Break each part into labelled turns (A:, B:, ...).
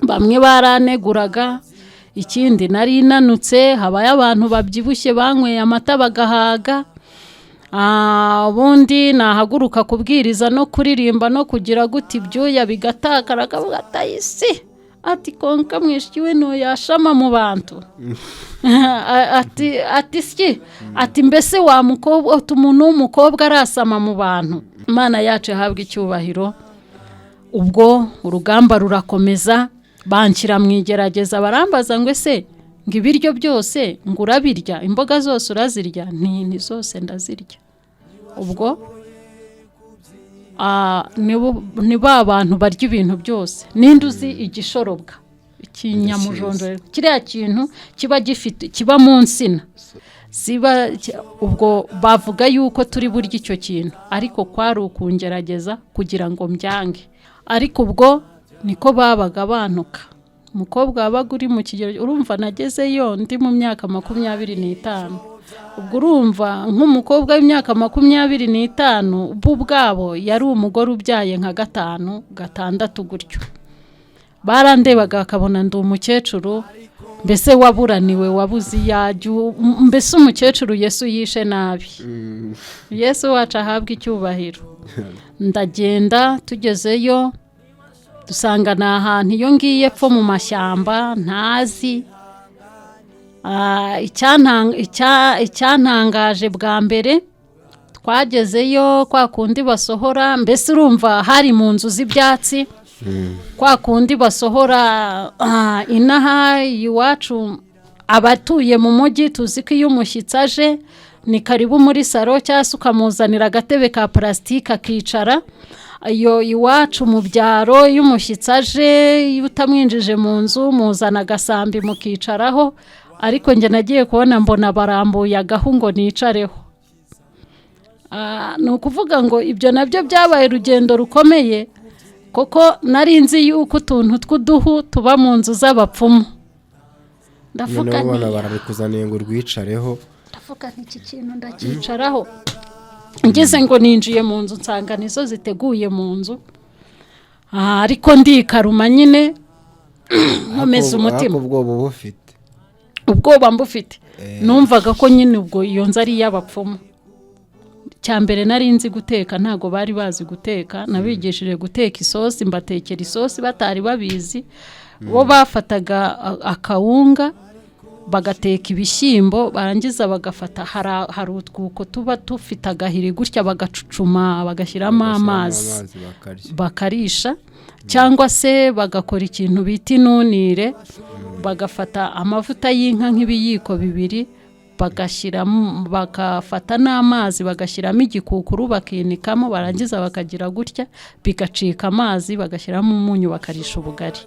A: bamwe baraneguraga, ikindi nari nanutse, habaye abantu babyibushye banyweye amata bagahaga, ubundi nahaguruka kubwiriza no kuririmba no kugira guti ibyuya bigatakara, akavuga atayisi ati konka mwishiwe no yashama mu bantu ati ski ati mbese wa mukobwa umuntu w'umukobwa arasama mu bantu. Imana yacu yahabwa icyubahiro. Ubwo urugamba rurakomeza, bankira mwigerageza, barambaza ngo ese ngo ibiryo byose ngo urabirya, imboga zose urazirya? Ni zose ndazirya. Ubwo ni ba bantu barya ibintu byose. Ninde uzi igishorobwa, ikinyamujondo, kiriya kintu kiba gifite kiba mu nsina ziba, ubwo bavuga yuko turi burya icyo kintu, ariko kwari ukungerageza kugira ngo mbyange. Ariko ubwo niko babaga bantuka. Umukobwa wabaga uri mu kigero, urumva nagezeyo ndi mu myaka 25. Ubwo urumva nk'umukobwa w'imyaka 25 ubwabo yari umugore ubyaye nka 5, 6 gutyo. Barandebaga akabona ndi umukecuru, mbese waburaniwe, wabuzi yajyu, mbese umukecuru Yesu yishe nabi. Yesu wacu ahabwa icyubahiro. Ndagenda, tugezeyo dusanga na ahantu iyo ngiye pfo mu mashyamba ntazi. Icyantangaje bwa mbere, twagezeyo kwa kundi basohora, mbese urumva hari mu nzu z'ibyatsi, kwa kundi basohora inaha iwacu abatuye mu mujyi tuzi ko iyo umushyitsi aje ni karibu muri saro, cyangwa se ukamuzanira agatebe ka plastique akicara. Iyo iwacu mu byaro iyo umushyitsi aje, iyo utamwinjije mu nzu muzana agasambi mukicaraho, ariko nge nagiye kubona mbona barambuye agahu ngo nicareho. Ni ukuvuga ngo ibyo nabyo byabaye urugendo rukomeye, koko nari nzi yuko utuntu tw'uduhu tuba mu nzu z'abapfumu. Ndavuga
B: nti barabikuzaniye ngo rwicareho,
A: ndavuga iki kintu ndakicaraho. Ngeze ngo ninjiye mu nzu nsanga nizo ziteguye mu nzu, ariko ndikaruma nyine nkomeza umutima. Ubwoba mbufite, numvaga ko nyine ubwo iyo nzu ari iy'abapfumu. Cyambere nari nzi guteka, ntago bari bazi guteka, nabigishije guteka isosi, mbatekera isosi batari babizi. Bo bafataga akawunga bagateka ibishyimbo, barangiza bagafata hari utwuko tuba tufite agahiri gutya, bagacucuma bagashyiramo amazi bakarisha, cyangwa se bagakora ikintu bita inunire, bagafata amavuta y'inka nk'ibiyiko 2 bagashyiramo, bagafata n'amazi bagashyiramo igikukuru bakinikamo, barangiza bakagira gutya bigacika amazi, bagashyiramo umunyu bakarisha ubugari.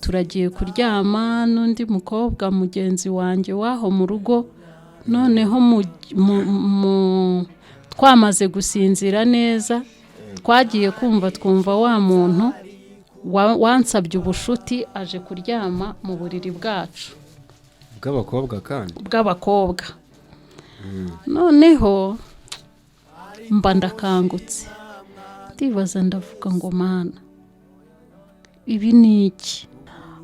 A: Turagiye kuryama n'undi mukobwa mugenzi wanjye waho mu rugo, noneho twamaze gusinzira neza, twagiye twumva wa muntu wansabye ubushuti aje kuryama mu buriri bwacu
B: bw'abakobwa, kandi
A: bw'abakobwa. Noneho mba ndakangutse, ndibaza ndavuga ngo Mana, ibi ni iki?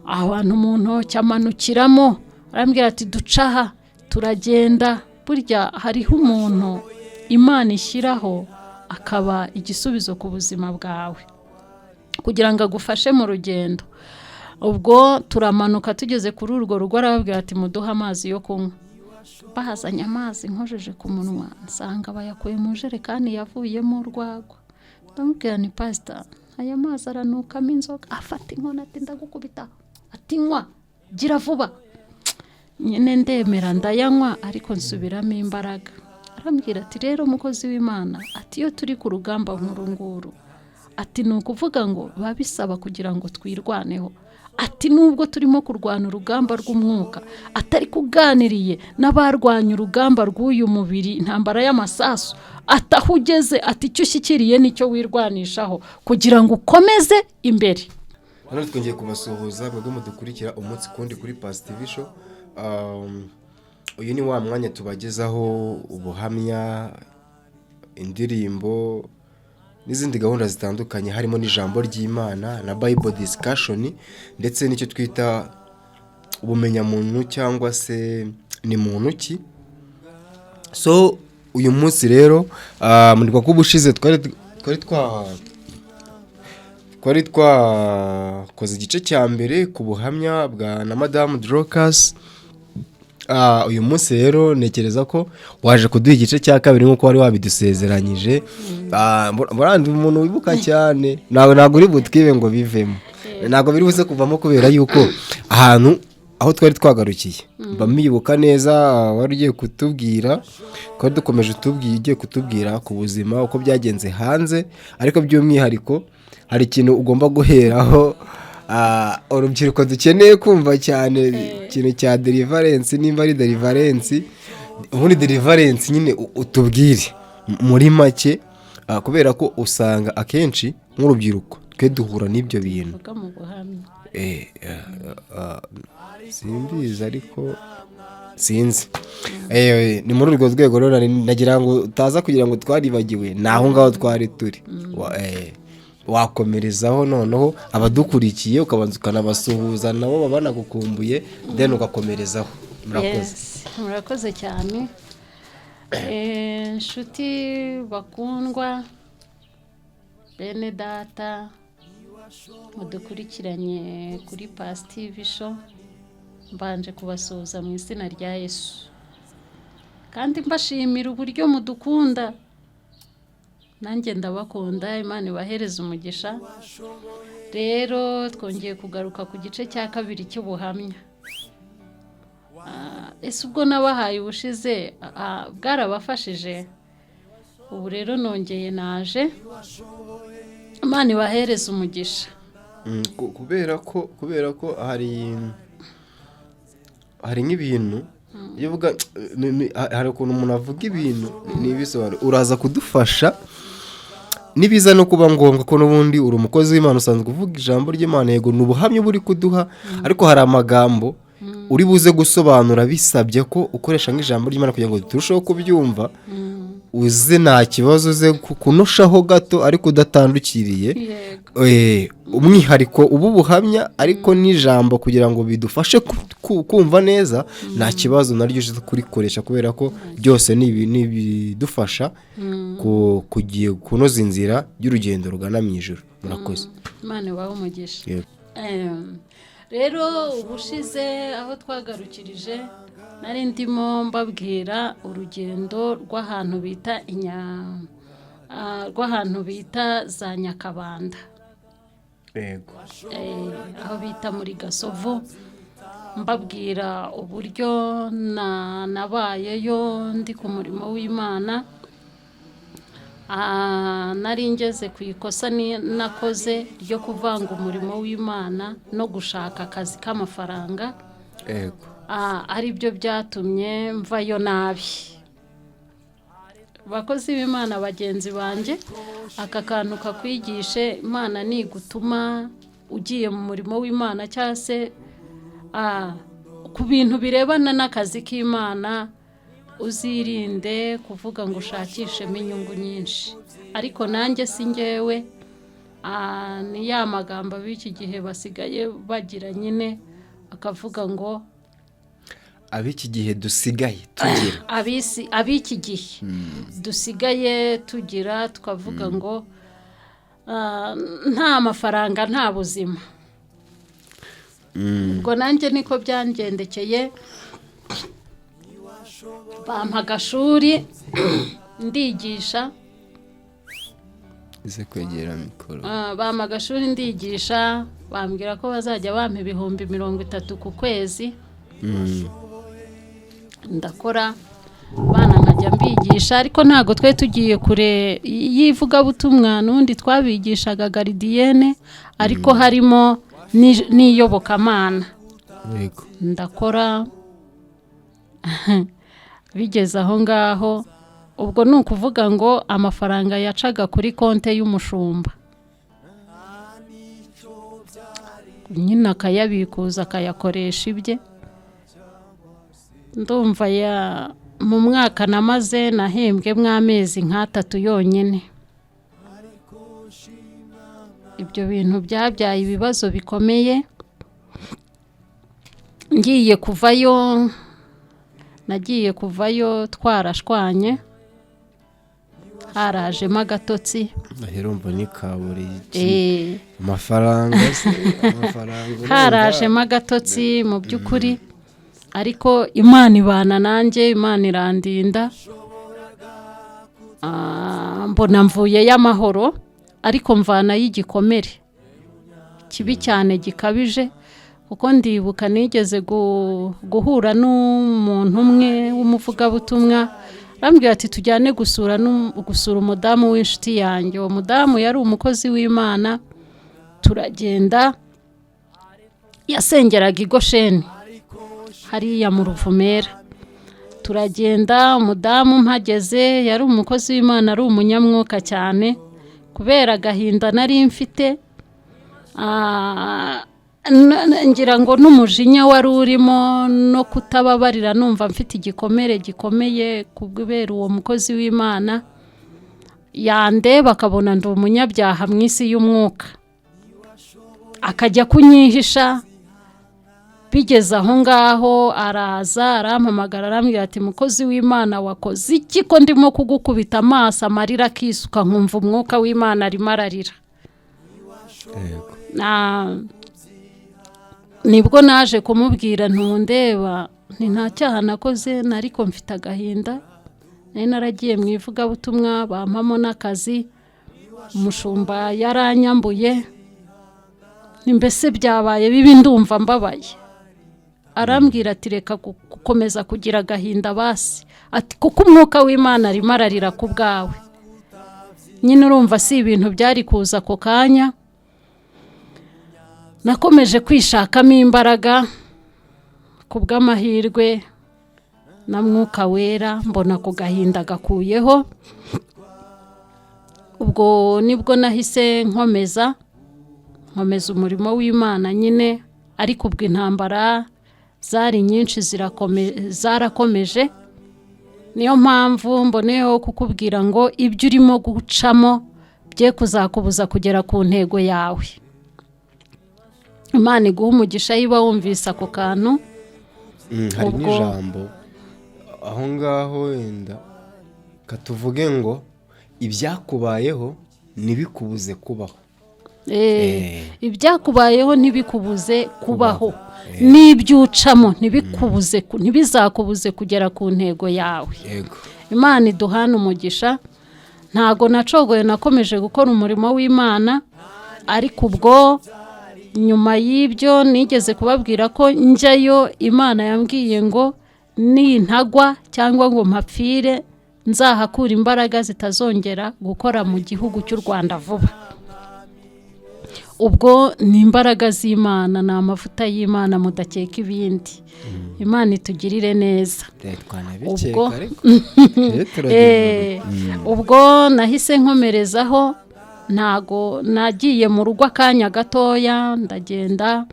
A: Abantu umuntu cyamanukiramo arambwira ati ducaha turagenda. Burya hariho umuntu Imana ishyiraho akaba igisubizo ku buzima bwawe kugira ngo agufashe mu rugendo. Ubwo turamanuka, tugeze kuri urwo rugo arababwira ati muduha amazi yo kunywa. Bahazanye amazi, nkojeje ku munwa nsanga bayakuye mu jerekani yavuyemo urwagwa. Ndamubwira ni pastor, aya mazi aranukamo inzoga. Afata inkoni ati ndagukubita, ati nywa gira vuba. Nyine ndemera ndayanywa, ariko nsubiramo imbaraga. Arambwira ati rero mukozi w'Imana, ati iyo turi ku rugamba nk'urunguru, ati ni ukuvuga ngo babisaba kugira ngo twirwaneho. Ati nubwo turimo kurwana urugamba rw'umwuka, atari kuganiriye n'abarwanya urugamba rw'uyu mubiri, intambara y'amasasu. Atahugeze, ati icyo ushyikiriye nicyo wirwanishaho kugira ngo ukomeze imbere.
B: Hano twongeye kubasuhuza bwo mudukurikira umunsi kundi kuri Past TV Show. Uyu ni wa mwanya tubagezaho ubuhamya, indirimbo, n'izindi gahunda zitandukanye harimo n'ijambo ry'Imana na Bible discussion ndetse n'icyo twita ubumenyamuntu cyangwa se ni muntu ki. So uyu munsi rero muri kwa kubushize twari twakoze igice cya mbere ku buhamya bwa na Madame Dorcas. Uyu munsi rero nekereza ko waje kuduha igice cya kabiri nk'uko wari wabidusezeranyije. Murandi umuntu wibuka cyane ntabwo uri butwibe ngo bivemo, ntabwo biri buze kuvamo kubera yuko ahantu aho twari twagarukiye bamibuka neza. Wari ugiye kutubwira ko dukomeje ugiye kutubwira ku buzima uko byagenze hanze, ariko by'umwihariko hari ikintu ugomba guheraho. Urubyiruko dukeneye kumva cyane ikintu cya deliverance. Nimba ari deliverance, ubundi deliverance nyine utubwire muri make, kubera ko usanga akenshi nk'urubyiruko twe duhura n'ibyo bintu. Simbizi ariko sinzi. Ni muri urwo rwego rero nagira ngo utaza kugira ngo twaribagiwe naho ngaho twari turi. Wakomerezaho noneho abadukurikiye ukabanza ukanabasuhuza nabo baba banagukumbuye, then ugakomerezaho.
A: Murakoze cyane inshuti bakundwa, bene data mudukurikiranye kuri Past TV show. Mbanje kubasuhuza mu izina rya Yesu, kandi mbashimira uburyo mudukunda. Nanjye ndabakunda, Imana ibahereze umugisha. Rero twongeye kugaruka ku gice cya kabiri cy'ubuhamya. Ese ubwo nabahaye ubushize bwarabafashije? Ubu rero nongeye naje, Imana ibahereze umugisha.
B: Kubera ko hari nk'ibintu iyo uvuga, hari ukuntu umuntu avuga ibintu n'ibisobanuro, uraza kudufasha nibiza no kuba ngombwa ko n'ubundi uri umukozi w'Imana usanzwe uvuga ijambo ry'Imana. Yego ni ubuhamya buri kuduha, ariko hari amagambo uri buze gusobanura bisabye ko ukoresha nk'ijambo ry'Imana kugira ngo turusheho kubyumva. Uze nta kibazo, uze kunoshaho gato ariko udatandukiriye. Umwihariko ubu buhamya ariko n'ijambo kugira ngo bidufashe kumva neza, nta kibazo naryo uze kurikoresha, kubera ko byose ni bidufasha kunoza inzira y'urugendo rugana mu ijuru. Murakoze.
A: Imana ibahe umugisha. Rero ubushize aho twagarukirije nari ndimo mbabwira urugendo rw'ahantu bita za Nyakabanda. Aho bita muri Gasovu. Mbabwira uburyo nabayeyo ndi ku murimo w'Imana. Nari ngeze ku ikosa nakoze ryo kuvanga umurimo w'Imana no gushaka akazi k'amafaranga. Ari byo byatumye mvayo nabi. Bakozi b'Imana bagenzi banjye, aka kantu kakwigishe, Imana nigutuma ugiye mu murimo w'Imana cyangwa se ku bintu birebana n'akazi k'Imana, uzirinde kuvuga ngo ushakishemo inyungu nyinshi. Ariko nanjye si njyewe, ni ya magambo b'iki gihe basigaye bagira nyine, akavuga ngo
B: ab'iki gihe dusigaye tugira,
A: ab'iki gihe dusigaye tugira, tukavuga ngo nta mafaranga nta buzima. Ubwo nanjye niko byangendekeye. Bampa agashuri ndigisha.
B: Ize kwegera mikoro.
A: Bampa agashuri ndigisha, bambwira ko bazajya bampa 30,000 ku kwezi. Ndakora, bana nkajya mbigisha, ariko ntago twe tugiye kure yivugabutumwa. N'undi twabigishaga garidiyene, ariko harimo n'iyobokamana. Ndakora bigeze aho ngaho. Ubwo ni ukuvuga ngo amafaranga yacaga kuri konte y'umushumba, nyine akayabikuza akayakoresha ibye. Ndumva mu mwaka namaze nahembwe mw'amezi 3 yonyine. ibyo bintu byabyaye ibibazo bikomeye. Nagiye kuvayo twarashwanye, harajemo agatotsi.
B: Ahirumva ni kaburi amafaranga
A: harajemo agatotsi mu by'ukuri, ariko Imana ibana nanjye, Imana irandinda. Mbona mvuye y'amahoro, ariko mvana y'igikomere kibi cyane gikabije, kuko ndibuka nigeze guhura n'umuntu umwe w'umuvugabutumwa, arambwira ati tujyane gusura umudamu w'inshuti yanjye. Uwo mudamu yari umukozi w'Imana, turagenda, yasengeraga i Gosheni hariya mu Ruvumera. Turagenda, umudamu mpageze yari umukozi w'Imana, ari umunyamwuka cyane. Kubera agahinda nari mfite, ngira ngo n'umujinya wari urimo no kutababarira, numva mfite igikomere gikomeye kubera uwo mukozi w'Imana. Yandeba akabona ndi umunyabyaha mu isi y'umwuka, akajya kunyihisha. Bigeze aho ngaho araza arampamagara, arambwira ati mukozi w'Imana wakoze iki ko ndimo kugukubita amaso amarira akisuka, nkumva umwuka w'Imana arimo ararira. Nibwo naje kumubwira ntundeba, nta cyaha nakoze, ariko mfite agahinda. Nari naragiye mu ivugabutumwa, bampamo n'akazi, umushumba yaranyambuye, mbese byabaye bibi, ndumva mbabaye. Arambwira ati reka gukomeza kugira agahinda basi, ati kuko umwuka w'Imana arimo ararira ku bwawe. Nyine urumva si ibintu byari kuza ako kanya. Nakomeje kwishakamo imbaraga, ku bw'amahirwe na Mwuka Wera mbona ku gahinda gakuyeho. Ubwo nibwo nahise nkomeza umurimo w'Imana nyine, ariko ubwo intambara zari nyinshi zarakomeje. Niyo mpamvu mboneyeho kukubwira ngo ibyo urimo gucamo bye kuzakubuza kugera ku ntego yawe. Imana iguha umugisha yiba wumvise ako kantu.
B: Hari n'ijambo aho ngaho wenda katuvuge ngo ibyakubayeho ntibikubuze kubaho.
A: Ibyakubayeho ntibikubuze kubaho, n'ibyucamo ntibizakubuze kugera ku ntego yawe. Imana iduhana umugisha. Ntago nacogoye, nakomeje gukora umurimo w'Imana, ariko ubwo nyuma y'ibyo nigeze kubabwira ko njyayo, Imana yambwiye ngo nintagwa cyangwa ngo mpapfire, nzahakura imbaraga zitazongera gukora mu gihugu cy'u Rwanda vuba. Ubwo ni imbaraga z'Imana, ni amavuta y'Imana, mudakeka ibindi. Imana itugirire neza. Ubwo nahise nkomerezaho, ntago nagiye mu rugo akanya gatoya, ndagenda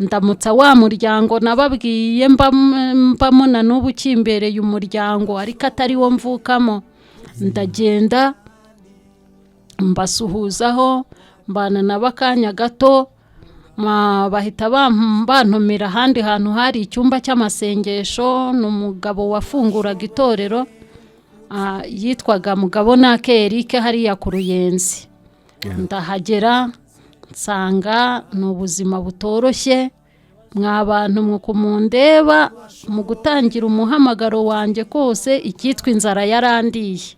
A: ndamutsa wa muryango nababwiye mbamo na n'ubu kimbereye umuryango, ariko atari wo mvukamo. Ndagenda mbasuhuzaho, mbana nabo akanya gato, bahita bantumira ahandi hantu hari icyumba cy'amasengesho. N'umugabo wafunguraga itorero, yitwaga Mugabo Nake Eric, hariya ku Ruyenzi. Ndahagera nsanga ni ubuzima butoroshye. Mwa bantu mwuko mundeba mu gutangira umuhamagaro wanjye kose, icyitwa inzara yarandiye.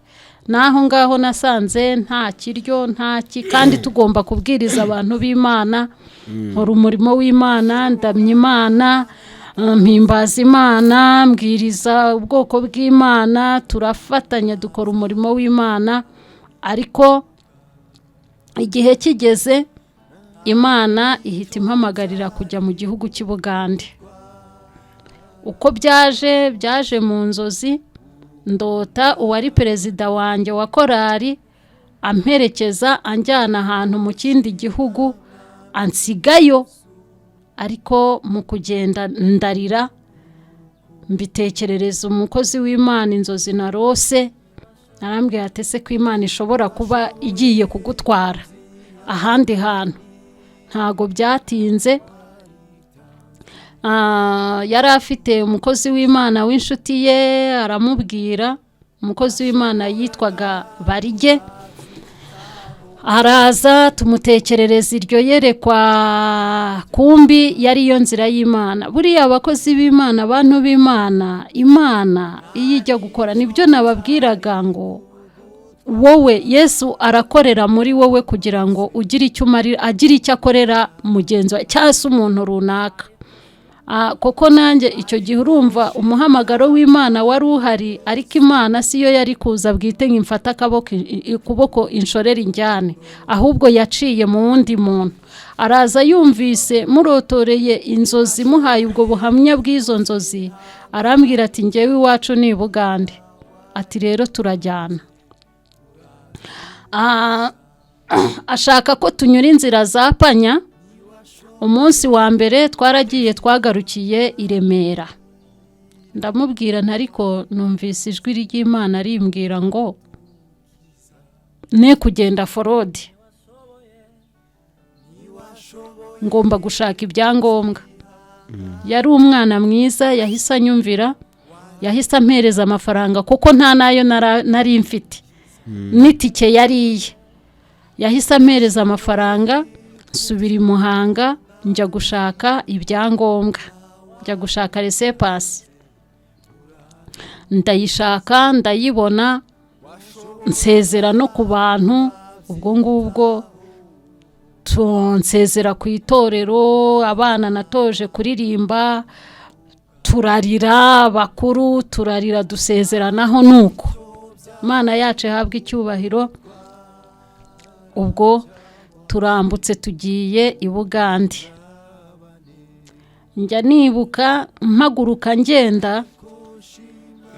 A: Naho ngaho nasanze nta kiryo ntaki, kandi tugomba kubwiriza abantu b'Imana. Nkora umurimo w'Imana, ndamya Imana, mpimbaza Imana, mbwiriza ubwoko bw'Imana, turafatanya dukora umurimo w'Imana. Ariko igihe kigeze, Imana ihita impamagarira kujya mu gihugu cy'i Bugande. Uko byaje mu nzozi, ndota uwari perezida wanjye wa korari amperekeza anjyana ahantu mu kindi gihugu, ansigayo. Ariko mu kugenda ndarira, mbitekerereza umukozi w'Imana inzozi narose. Narambwira ati se ko Imana ishobora kuba igiye kugutwara, ahandi hantu. Ntago byatinze, yari afite umukozi w'Imana w'inshuti ye, aramubwira. Umukozi w'Imana yitwaga Barige, araza tumutekerereza iryo yerekwa, kumbi yari yo nzira y'Imana. Buriya abakozi b'Imana, abantu b'Imana, Imana iyo ijya gukora, nibyo nababwiraga ngo wowe Yesu arakorera muri wowe kugira ngo ugire icyo umarira, agire icyo akorera mugenzi wawe cyangwa se umuntu runaka. Koko nanjye icyo gihe urumva umuhamagaro w'Imana wari uhari, ariko Imana siyo yari kuza bwite nk'imfata ukuboko inshorera injyane, ahubwo yaciye mu wundi muntu. Araza yumvise murotoreye inzozi, muhaye ubwo buhamya bw'izo nzozi, arambwira ati njyewe iwacu ni Bugande, ati rero turajyana. Ashaka ko tunyura inzira za Panya. Umunsi wa mbere twaragiye, twagarukiye i Remera. Ndamubwira ntariko numvise ijwi ry'Imana rimbwira ngo ne kugenda forodi, ngomba gushaka ibyangombwa. Yari umwana mwiza, yahise anyumvira, yahise ampereza amafaranga kuko nta nayo nari mfite, n'itike yariye. Yahise ampereza amafaranga, nsubira i Muhanga, njya gushaka ibyangombwa, njya gushaka resepasi. Ndayishaka, ndayibona, nsezera no ku bantu. Ubwo ngubwo nsezera ku itorero, abana natoje kuririmba, turarira, bakuru turarira, dusezeranaho. Nuko Imana yacu ihabwa icyubahiro. Ubwo turambutse tugiye i Bugande. Njya nibuka mpaguruka ngenda,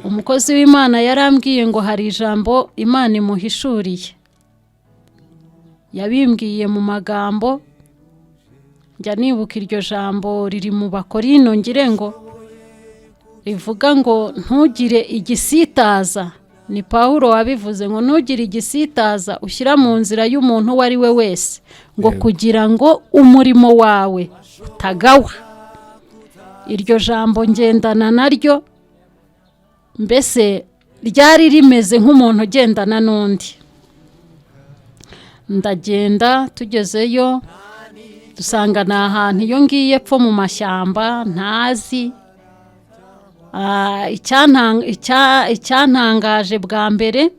A: umukozi w'Imana yarambwiye ngo hari ijambo Imana imuhishuriye. Yabimbwiye mu magambo. Njya nibuka iryo jambo riri mu Bakorino, ngire ngo rivuga ngo ntugire igisitaza. Ni Pawulo wabivuze ngo ntugire igisitaza ushyira mu nzira y'umuntu uwo ari we wese, ngo kugira ngo umurimo wawe utagawa. Iryo jambo ngendana naryo, mbese ryari rimeze nk'umuntu ugendana n'undi. Ndagenda, tugezeyo dusanga ni ahantu iyo ngiye epfo mu mashyamba ntazi. Icyantangaje bwa mbere,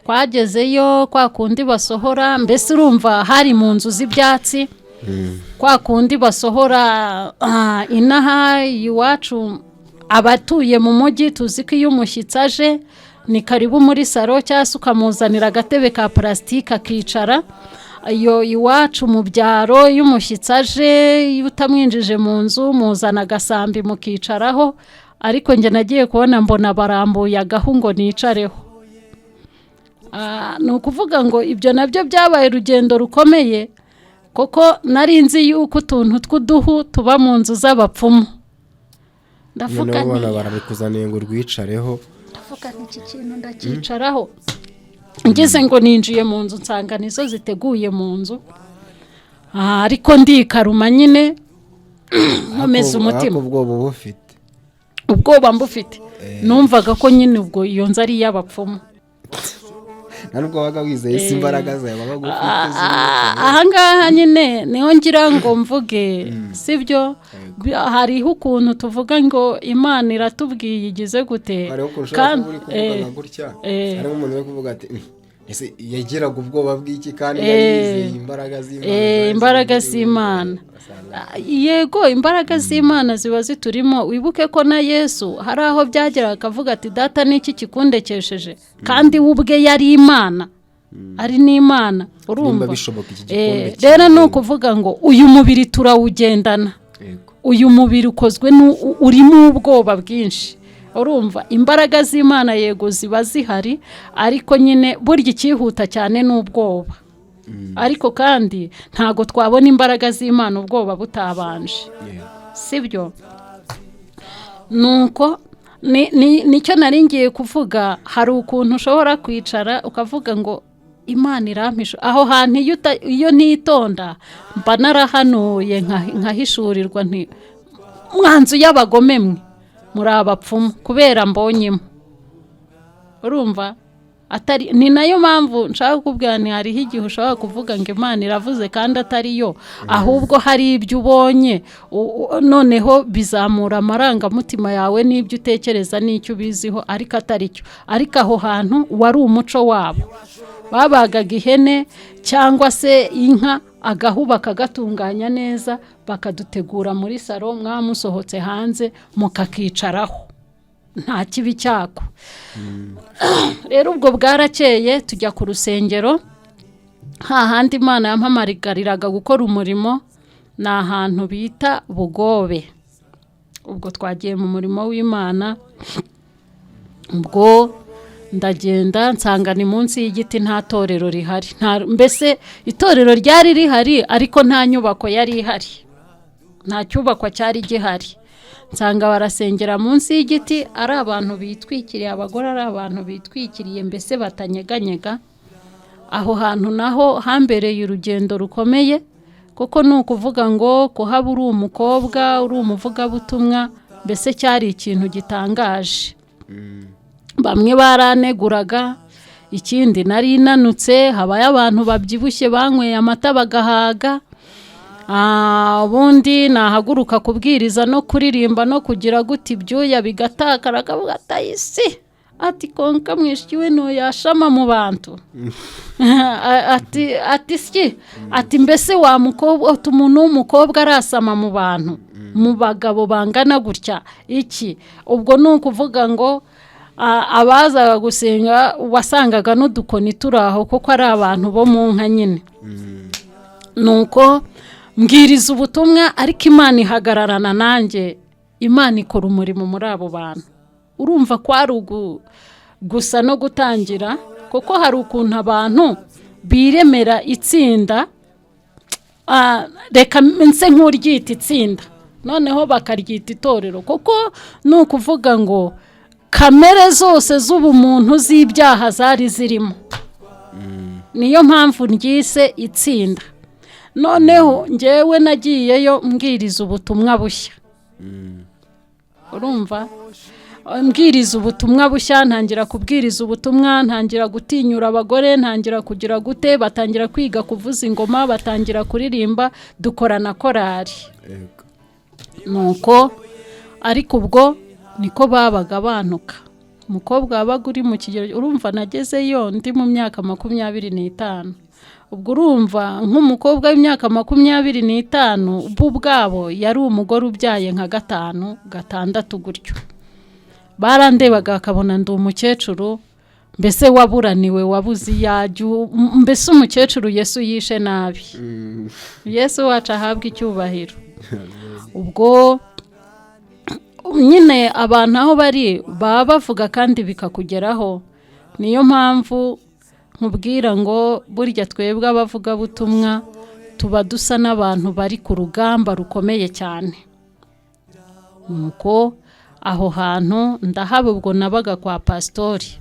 A: twagezeyo kwa kundi basohora, mbese urumva hari mu nzu z'ibyatsi, kwa kundi basohora inaha iwacu. Abatuye mu mujyi tuzi ko iyo umushyitsi aje ni karibu muri salo, cyangwa se ukamuzanira agatebe ka plastique akicara. Iyo iwacu mu byaro iyo umushyitsi aje, iyo utamwinjije mu nzu muzana agasambi mukicaraho. Ariko njye nagiye kubona mbona barambuye agahu ngo nicareho. Ni ukuvuga ngo ibyo nabyo byabaye urugendo rukomeye, kuko nari nzi yuko utuntu tw'uduhu tuba mu nzu z'abapfumu. Ndavuga
B: nti barabikuzaniye ngo rwicareho.
A: Ndavuga iki kintu ndakicaraho. Ngeze ngo ninjiye mu nzu nsanga nizo ziteguye mu nzu. Ariko ndikaruma nyine nkomeza umutima. Ubwoba mbufite. Numvaga ko nyine ubwo iyo nzu ari iy'abapfumu.
B: Nubwo waga wizeye imbaraga zawe bagufite.
A: Ahangaha nyine niho ngira ngo mvuge, sibyo? Hariho ukuntu tuvuga ngo Imana iratubwiye igize gute,
B: kandi hari umuntu wo kuvuga ati ese yagiraga ubwoba bw'iki kandi yizeye imbaraga z'Imana.
A: Imbaraga z'Imana, yego imbaraga z'Imana ziba ziturimo. Wibuke ko na Yesu hari aho byagera akavuga ati data niki kikundekesheje, kandi we ubwe yari Imana, ari n'Imana. Urumva rero ni ukuvuga ngo uyu mubiri turawugendana, uyu mubiri ukozwe urimo ubwoba bwinshi. Urumva imbaraga z'Imana yego ziba zihari, ariko nyine burya ikihuta cyane n'ubwoba. Ariko kandi ntago twabona imbaraga z'Imana ubwoba butabanje, sibyo? Nuko nicyo nari ngiye kuvuga. Hari ukuntu ushobora kwicara ukavuga ngo Imana irampisha aho hantu iyo ntitonda mba narahanuye nkahishurirwa nti mwanzu y'abagome mwe muri abapfumu kubera mbonyemo. Urumva atari ni nayo mpamvu nshaka kubwira ni hariho igihe ushobora kuvuga ngo Imana iravuze kandi atari yo, ahubwo hari ibyo ubonye noneho bizamura amarangamutima yawe n'ibyo utekereza n'icyo ubiziho ariko atari cyo. Ariko aho hantu wari umuco wabo, babagaga ihene cyangwa se inka agahuba kagatunganya neza bakadutegura muri salo, mwamusohotse hanze mukakicaraho nta kibi cyako. Rero ubwo bwarakeye tujya ku rusengero, hahandi Imana yampamarigariraga gukora umurimo ni ahantu bita Bugobe. Ubwo twagiye mu murimo w'Imana, ubwo ndagenda nsanga ni munsi y'igiti nta torero rihari, mbese itorero ryari rihari ariko nta nyubako yari ihari, nta cyubakwa cyari gihari. Nsanga barasengera munsi y'igiti, ari abantu bitwikiriye, abagore ari abantu bitwikiriye mbese batanyeganyega. Aho hantu naho hambereye urugendo rukomeye, kuko ni ukuvuga ngo kuhaba uri umukobwa uri umuvugabutumwa mbese cyari ikintu gitangaje. Bamwe baraneguraga, ikindi nari inanutse, habaye abantu babyibushye banyweye amata bagahaga. Ubundi nahaguruka kubwiriza no kuririmba no kugira guti ibyuya bigatakara, akavuga atayisi ati konka mwishiwe no yashama mu bantu. ati mbese wa mukobwa umuntu w'umukobwa arasama mu bantu, mu bagabo bangana gutya iki? Ubwo ni ukuvuga ngo abazaga gusenga wasangaga n'udukoni turaho kuko ari abantu bo mu nka nyine. Nuko mbwiriza ubutumwa ariko Imana ihagararana nanjye, Imana ikora umurimo muri abo bantu. Urumva ko ari gusa no gutangira, kuko hari ukuntu abantu biremera itsinda, reka nse nk'uryita itsinda noneho bakaryita itorero, kuko ni ukuvuga ngo kamere zose z'ubumuntu z'ibyaha zari zirimo. Niyo mpamvu nryise itsinda. Noneho njyewe nagiyeyo mbwiriza ubutumwa bushya. Urumva mbwiriza ubutumwa bushya, ntangira kubwiriza ubutumwa, ntangira gutinyura abagore, ntangira kugira gute, batangira kwiga kuvuza ingoma, batangira kuririmba, dukora na korari. Nuko ariko ubwo niko babaga banuka. Umukobwa wabaga uri mu kigero, urumva nagezeyo ndi mu myaka 25. Ubwo urumva nk'umukobwa w'imyaka 25 ubwabo yari umugore ubyaye nka 5, 6 gutyo. Barandebaga akabona ndi umukecuru, mbese waburaniwe wabuze yajyu, mbese umukecuru Yesu yishe nabi. Yesu wacu ahabwa icyubahiro. Ubwo nyine abantu aho bari baba bavuga kandi bikakugeraho. Niyo mpamvu nkubwira ngo burya twebwe abavuga butumwa tuba dusa n'abantu bari ku rugamba rukomeye cyane. Nuko aho hantu ndahaba, ubwo nabaga kwa pastori.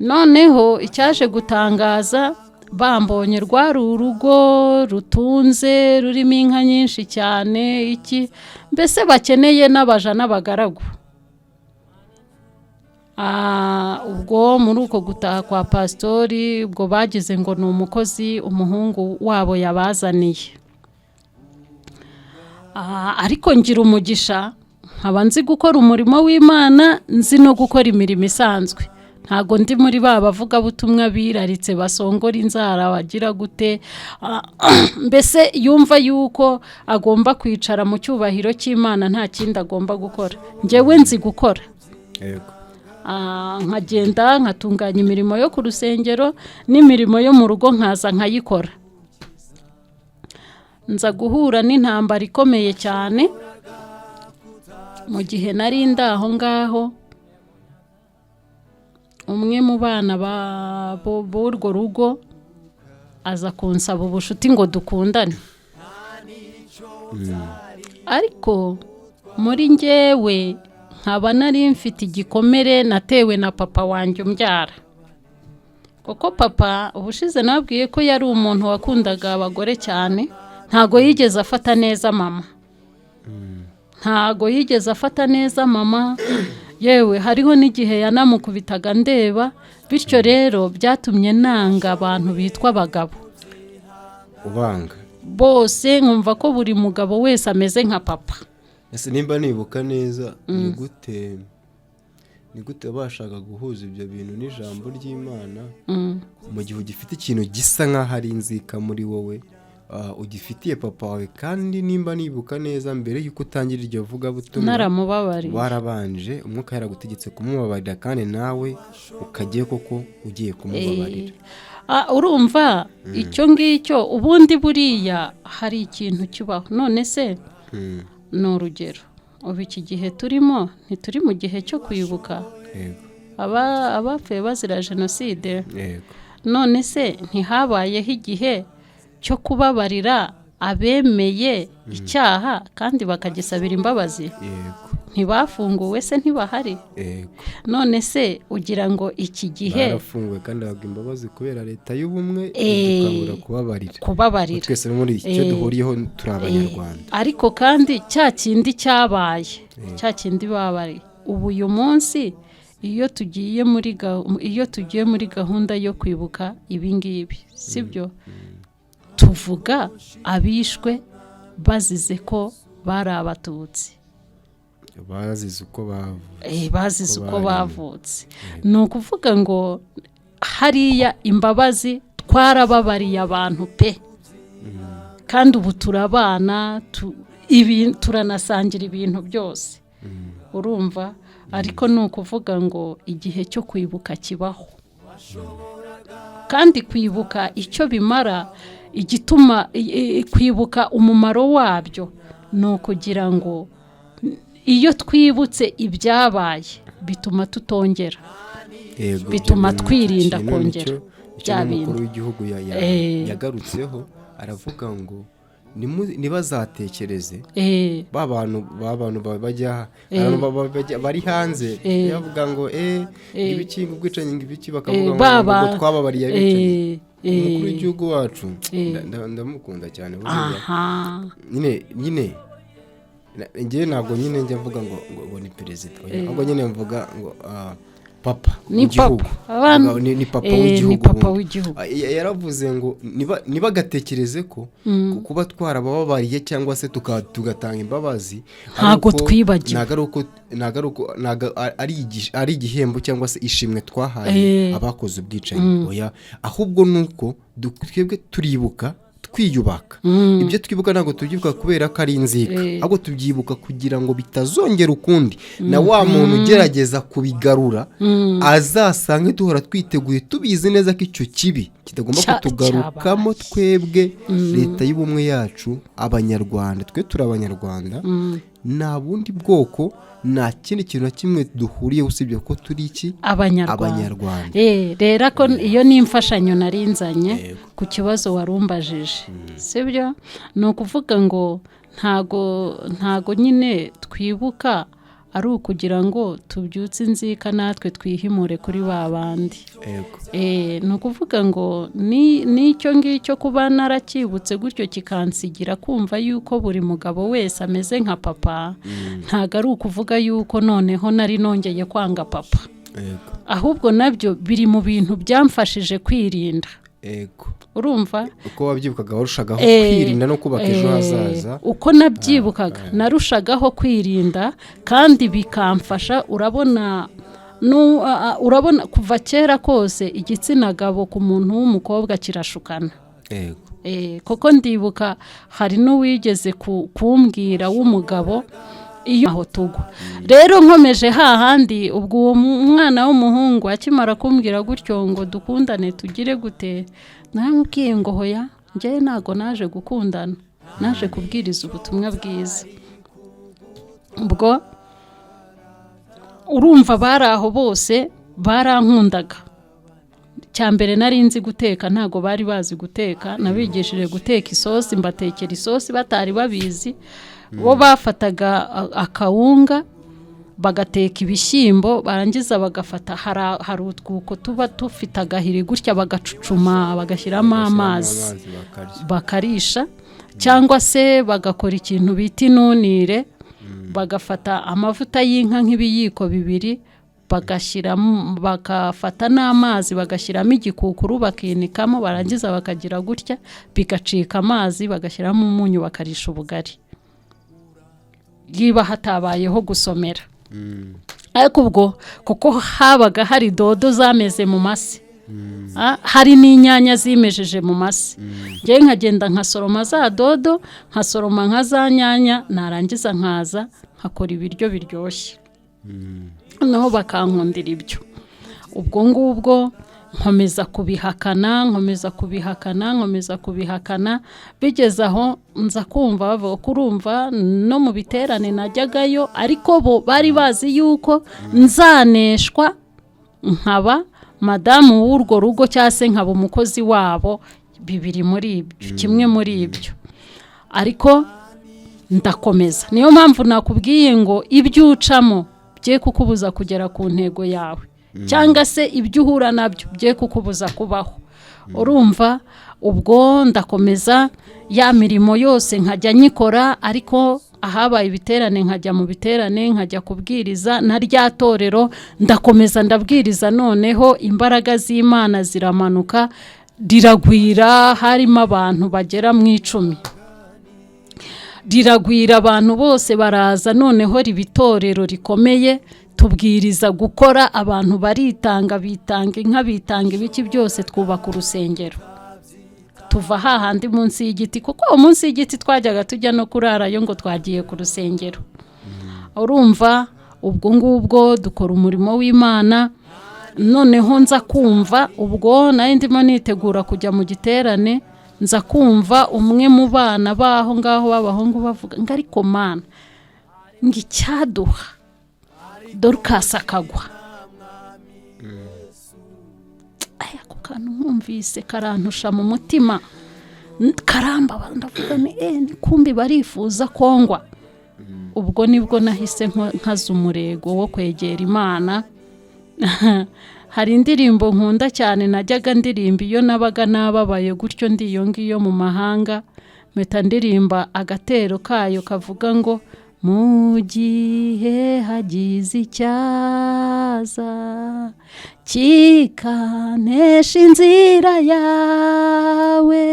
A: Noneho icyaje gutangaza, bambonye rwari urugo rutunze rurimo inka nyinshi cyane, iki mbese bakeneye n'abaja n'abagaragu. Ubwo muri uko gutaha kwa pastori, ubwo bagize ngo ni umukozi umuhungu wabo yabazaniye. Ariko ngira umugisha, nkaba nzi gukora umurimo w'Imana, nzi no gukora imirimo isanzwe. Ntago ndi muri bavuga butumwa biraritse basongora inzara wagira gute, mbese yumva yuko agomba kwicara mu cyubahiro cy'Imana nta kindi agomba gukora. Njyewe nzi gukora. Yego. Nkagenda nkatunganya imirimo yo ku rusengero n'imirimo yo mu rugo nkaza nkayikora. Nza guhura n'intambara ikomeye cyane mu gihe nari ndaho ngaho. Umwe mu bana b'urwo rugo aza kunsaba ubushuti ngo dukundane. Ariko muri njyewe nkaba nari mfite igikomere natewe na papa wanjye umbyara. kuko papa ubushize nabwiye ko yari umuntu wakundaga abagore cyane, ntago yigeze afata neza mama. Ntago yigeze afata neza mama, yewe hariho n'igihe yanamukubitaga ndeba, bityo rero byatumye nanga abantu bitwa abagabo.
B: Ubanga
A: Bose nkumva ko buri mugabo wese ameze nka papa.
B: ese nimba nibuka neza ni gute bashaka guhuza ibyo bintu n'ijambo ry'Imana mu gihe ugifite ikintu gisa nk'aho ari inzika muri wowe, ugifitiye papa wawe, kandi nimba nibuka neza mbere y'uko utangira iryo vuga butumwa
A: Naramubabariye.
B: warabanje umwuka yaragutegetse kumubabarira, kandi nawe ukagiye koko ugiye kumubabarira.
A: Urumva icyo ngicyo ubundi buriya hari ikintu kibaho. None se ni urugero, ubu iki gihe turimo ntituri mu gihe cyo kwibuka abapfuye bazira jenoside. None se ntihabayeho igihe cyo kubabarira abemeye icyaha kandi bakagisabira imbabazi? Ntibafunguwe se ntibahari? None se ugira ngo iki gihe
B: barafunguwe kandi bagwa imbabazi kubera leta y'ubumwe idukangurira kubabarira. Twese muri icyo duhuriyeho turi Abanyarwanda.
A: Ariko kandi cya kindi cyabaye, cya kindi babari ubu uyu munsi iyo tugiye muri gahunda yo kwibuka ibingibi, sibyo? Tuvuga abishwe bazize ko bari Abatutsi,
B: bazize uko
A: bavutse. Ni ukuvuga ngo hariya imbabazi twarababariye abantu pe, kandi ubu turabana, turanasangira ibintu byose, urumva. Ariko ni ukuvuga ngo igihe cyo kwibuka kibaho, kandi kwibuka icyo bimara, igituma kwibuka umumaro wabyo ni ukugira ngo iyo twibutse ibyabaye bituma tutongera, bituma twirinda kongera bya bintu.
B: Umukuru w'igihugu yagarutseho aravuga ngo nibazatekereze ba bantu bari hanze, yavuga ngo ibiki ubwicanyi ngibiki, bakavuga ngo twababariye abicanyi. Umukuru w'igihugu wacu ndamukunda cyane. Nyine ngewe ntabwo nyine njya mvuga ngo ni perezida, ahubwo nyine mvuga ngo papa w'igihugu, ni papa w'igihugu. Yaravuze ngo nibagatekereze ko kuba twarababariye cyangwa se tugatanga imbabazi
A: ntago twibagiwe,
B: ari igihembo cyangwa se ishimwe twahaye abakoze ubwicanyi. Oya, ahubwo nuko twebwe turibuka twiyubaka. Ibyo twibuka ntabwo tubyibuka kubera ko ari inzika, ahubwo tubyibuka kugira ngo bitazongera ukundi, na wa muntu ugerageza kubigarura azasange duhora twiteguye, tubizi neza ko icyo kibi kitagomba kutugarukamo. Twebwe leta y'ubumwe yacu, Abanyarwanda, twe turi Abanyarwanda, nta bundi bwoko, nta kindi kintu na kimwe duhuriyeho usibye ko turi iki? Abanyarwanda.
A: Rero ko iyo ni imfashanyo narinzanye ku kibazo warumbajije, sibyo? Ni ukuvuga ngo ntago nyine twibuka ari ukugira ngo tubyutse inzika natwe twihimure kuri ba bandi. Ni ukuvuga ngo n'icyo ngicyo kuba narakibutse gutyo kikansigira kumva yuko buri mugabo wese ameze nka papa, ntago ari ukuvuga yuko noneho nari nongeye kwanga papa, ahubwo nabyo biri mu bintu byamfashije kwirinda. Urumva
B: uko wabyibukaga warushagaho kwirinda no kubaka ejo hazaza.
A: Uko nabyibukaga narushagaho kwirinda, kandi bikamfasha. Urabona kuva kera kose igitsina gabo ku muntu w'umukobwa kirashukana. Koko ndibuka hari n'uwigeze kumbwira w'umugabo iyo aho tugwa. Rero nkomeje hahandi, ubwo uwo mwana w'umuhungu akimara kumbwira gutyo ngo dukundane tugire gute, namubwiye ngo hoya, njye ntago naje gukundana, naje kubwiriza ubutumwa bwiza. Ubwo urumva bari aho bose barankundaga. Cyambere nari nzi guteka, ntago bari bazi guteka, nabigishije guteka isosi, mbatekera isosi batari babizi. Bo bafataga akawunga bagateka ibishyimbo barangiza bagafata hari utwuko tuba dufite agahiri gutya bagacucuma bagashyiramo amazi bakarisha, cyangwa se bagakora ikintu bita inunire, bagafata amavuta y'inka nk'ibiyiko 2 bagashyiramo, bagafata n'amazi bagashyiramo igikukuru bakinikamo, barangiza bakagira gutya bigacika amazi bagashyiramo umunyu bakarisha ubugari, yiba hatabayeho gusomera. Ariko ubwo kuko habaga hari dodo zameze mu mase, hari n'inyanya zimejeje mu mase, ngiye nkagenda nkasoroma za dodo, nkasoroma nka za nyanya, narangiza nkaza nkakora ibiryo biryoshye, naho bakankundira ibyo. Ubwo ngubwo nkomeza kubihakana, bigeze aho nza kumva bavuga ko urumva no mu biterane najyagayo, ariko bo bari bazi yuko nzaneshwa nkaba madamu w'urwo rugo cyangwa se nkaba umukozi wabo, 2 muri ibyo, kimwe muri ibyo. Ariko ndakomeza, niyo mpamvu nakubwiye ngo ibyo ucamo bye kukubuza kugera ku ntego yawe, cyangwa se ibyo uhura nabyo bye kukubuza kubaho. Urumva, ubwo ndakomeza ya mirimo yose nkajya nyikora, ariko ahabaye ibiterane nkajya mu biterane, nkajya kubwiriza na rya torero ndakomeza ndabwiriza. Noneho imbaraga z'Imana ziramanuka, riragwira, harimo abantu bagera mu 10, riragwira, abantu bose baraza, noneho ribitorero rikomeye, tubwiriza gukora, abantu baritanga, bitanga inka, bitanga ibiki byose, twubaka urusengero. Tuva hahandi munsi y'igiti, kuko munsi y'igiti twajyaga tujya no kurarayo ngo twagiye ku rusengero. Urumva, ubwo ngubwo dukora umurimo w'Imana. Noneho nza kumva, ubwo nari ndimo nitegura kujya mu giterane, nza kumva umwe mu bana baho ngaho b'abahungu bavuga ngo ariko mana, ngo icyaduha Dorcas akagwa. Ako kantu mwumvise karantusha mu mutima, karamba, ndavuga ni kumbi barifuza kongwa. Ubwo nibwo nahise nkaza umurego wo kwegera Imana. Hari indirimbo nkunda cyane najyaga ndirimba iyo nabaga nababaye gutyo ndi iyo ngiyo mu mahanga, mpita ndirimba agatero kayo kavuga ngo mu gihe hagize icyaza kikanesha inzira yawe,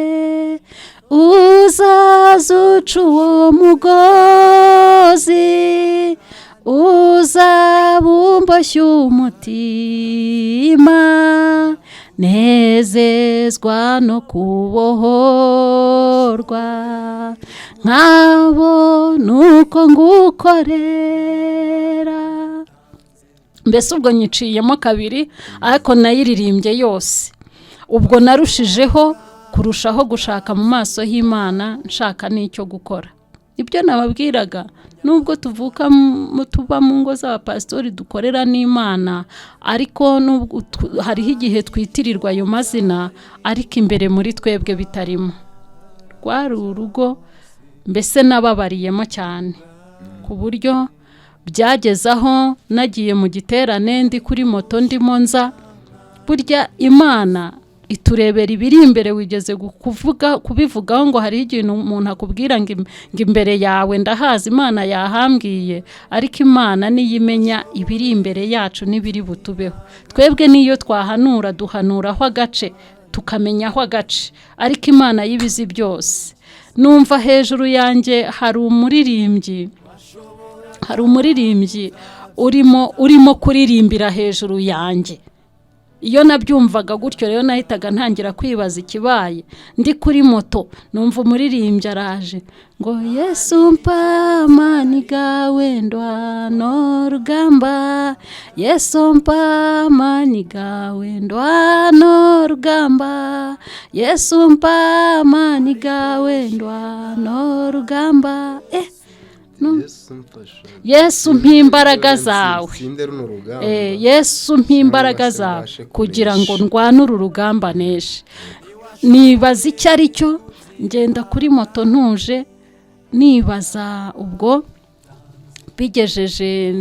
A: uzazuca uwo mugozi, uzabumboshya umutima, nezezwa no kubohorwa, nkabo nuko ngukorera. Mbese ubwo nyiciyemo 2, ariko nayiririmbye yose. Ubwo narushijeho kurushaho gushaka mu maso y'Imana, nshaka n'icyo gukora. Ibyo nababwiraga, nubwo tuvuka tuba mu ngo z'abapastori dukorera n'Imana, ariko nubwo hariho igihe twitirirwa ayo mazina, ariko imbere muri twebwe bitarimo. Rwari urugo mbese nababariyemo cyane, ku buryo byagezaho nagiye mu giterane ndi kuri moto ndimo nza. Burya Imana iturebera ibiri imbere, wigeze kubivugaho ngo hari ikintu umuntu akubwira ngo imbere yawe ndahazi, Imana yahambwiye, ariko Imana niyo imenya ibiri imbere yacu n'ibiri butubeho. Twebwe niyo twahanura duhanuraho agace, tukamenyaho agace, ariko Imana yibizi byose. Numva hejuru yanjye hari umuririmbyi urimo kuririmbira hejuru yanjye. Iyo nabyumvaga gutyo rero nahitaga ntangira kwibaza ikibaye. Ndi kuri moto numva umuririmbyi araje ngo Yesu mpa amani gawe ndwano rugamba, Yesu mpa amani gawe ndwano rugamba, Yesu mpa amani gawe ndwano rugamba. Yesu mpimbaraga zawe, Yesu mpimbaraga zawe kugira ngo ndwanure urugamba neshe. Nibaza icyo ari cyo, ngenda kuri moto ntuje nibaza. Ubwo bigejeje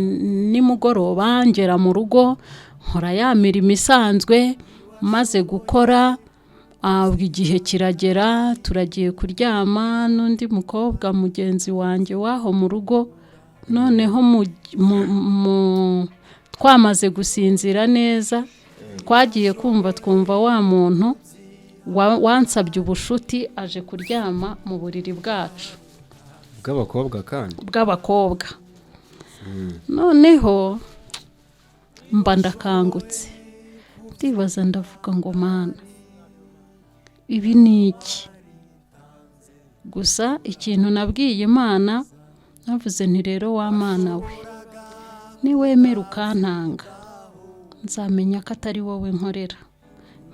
A: nimugoroba ngera mu rugo nkora ya mirimo isanzwe maze gukora. Igihe kiragera turagiye kuryama n'undi mukobwa mugenzi wanjye waho mu rugo. Noneho twamaze gusinzira neza twagiye twumva wa muntu wansabye ubushuti aje kuryama mu buriri bwacu
B: bw'abakobwa kandi
A: bw'abakobwa. Noneho mba ndakangutse ndibaza ndavuga ngo Mana ibi ni iki? Gusa ikintu nabwiye Imana navuze nti rero wa Mana we niwemera ukantanga nzamenya ko atari wowe nkorera.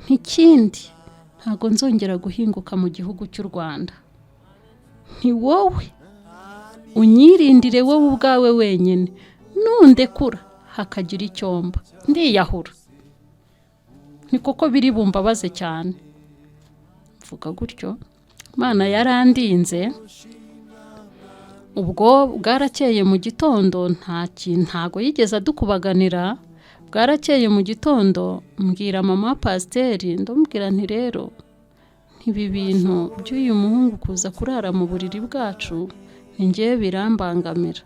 A: Nk'ikindi ntago nzongera guhinguka mu gihugu cy'u Rwanda. Nti wowe unyirindire wowe ubwawe wenyine, nundekura hakagira icyomba ndiyahura. Ni koko biri bumbabaze cyane. Mvuga gutyo Imana yarandinze. Ubwo bwarakeye mu gitondo ntago yigeze adukubaganira. Bwarakeye mu gitondo mbwira mama pasiteri ndamubwira nti rero ntibi bintu by'uyu muhungu kuza kurara mu buriri bwacu ngewe birambangamira.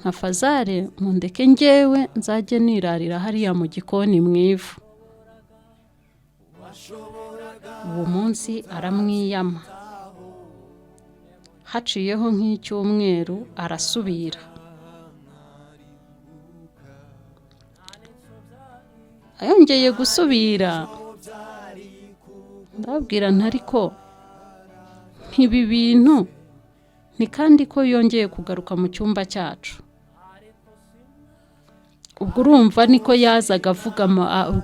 A: Nka Fazare mundeke ngewe nzajye nirarira hariya mu gikoni mu ivu. Uwo munsi aramwiyama. Haciyeho nk'icyumweru arasubira. Ayongeye gusubira ndabwira ntariko ntibi bintu ni kandi ko yongeye kugaruka mu cyumba cyacu. Ubwo urumva niko yazaga avuga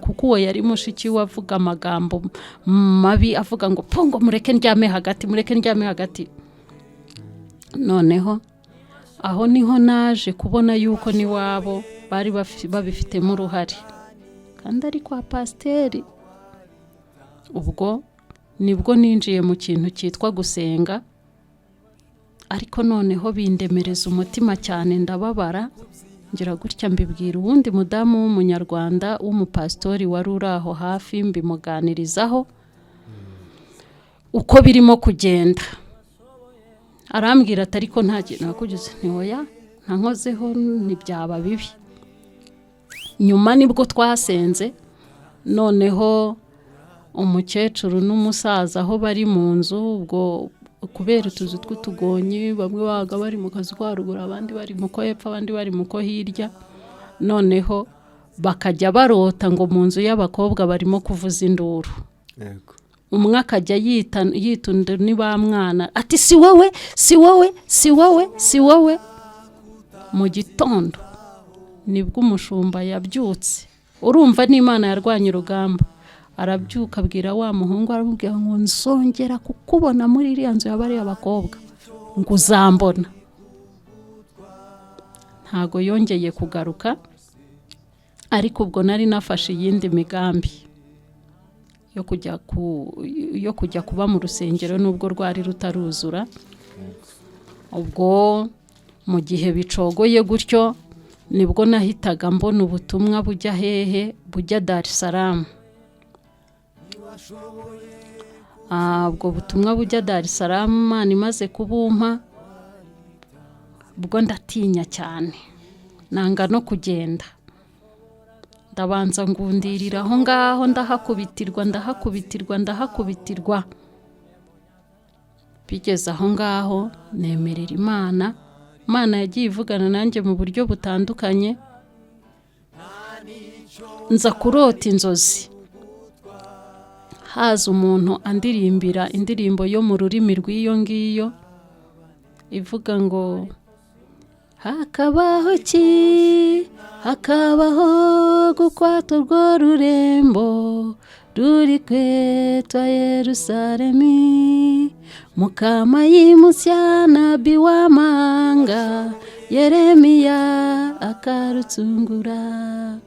A: kuko uwo yari mushiki we avuga amagambo mabi avuga ngo pongo mureke ndyame hagati. Noneho aho niho naje kubona yuko ni wabo bari babifitemo uruhare kandi ari kwa pasiteri. Ubwo nibwo ninjiye mu kintu cyitwa gusenga, ariko noneho bindemereza umutima cyane ndababara. Ngira gutya mbibwira uwundi mudamu w'umunyarwanda w'umupasitori wari uri aho hafi, mbimuganirizaho uko birimo kugenda. Arambwira ati ariko nta kintu nakugize. Ntihoya ntankozeho ntibyaba bibi. Nyuma nibwo twasenze, noneho umukecuru n'umusaza aho bari mu nzu, ubwo kubera utuzu tw'utugonyi bamwe baga bari mu kazi kwa ruguru abandi bari mu ko hepfo abandi bari mu ko hirya. Noneho bakajya barota ngo mu nzu y'abakobwa barimo kuvuza induru. Umwe akajya yitunda ni ba mwana ati si wowe. Mu gitondo nibwo umushumba yabyutse. Urumva n'Imana yarwanye urugamba. Arabyuka abwira wa muhungu aramubwira ngo nzongera kukubona muri iriya nzu y'abari abakobwa ngo uzambona. Ntago yongeye kugaruka, ariko ubwo nari nafashe iyindi migambi yo kujya kuba mu rusengero nubwo rwari rutaruzura. Ubwo mu gihe bicogoye gutyo nibwo nahitaga mbona ubutumwa bujya hehe, bujya Dar es Salaam. Ubwo butumwa bujya Dar es Salaam Imana imaze kubumpa, ubwo ndatinya cyane nanga no kugenda. Ndabanza ngundirira aho ngaho ndahakubitirwa. Bigeze aho ngaho nemerera Imana. Imana yagiye ivugana nanjye mu buryo butandukanye. Nza kurota inzozi. Haza umuntu andirimbira indirimbo yo mu rurimi rw'iyo ngiyo ivuga ngo hakabaho gukwata urwo rurembo ruri kwetwa Yerusalemi, Mukama yimusya nabi w'amanga Yeremiya akarutsungura.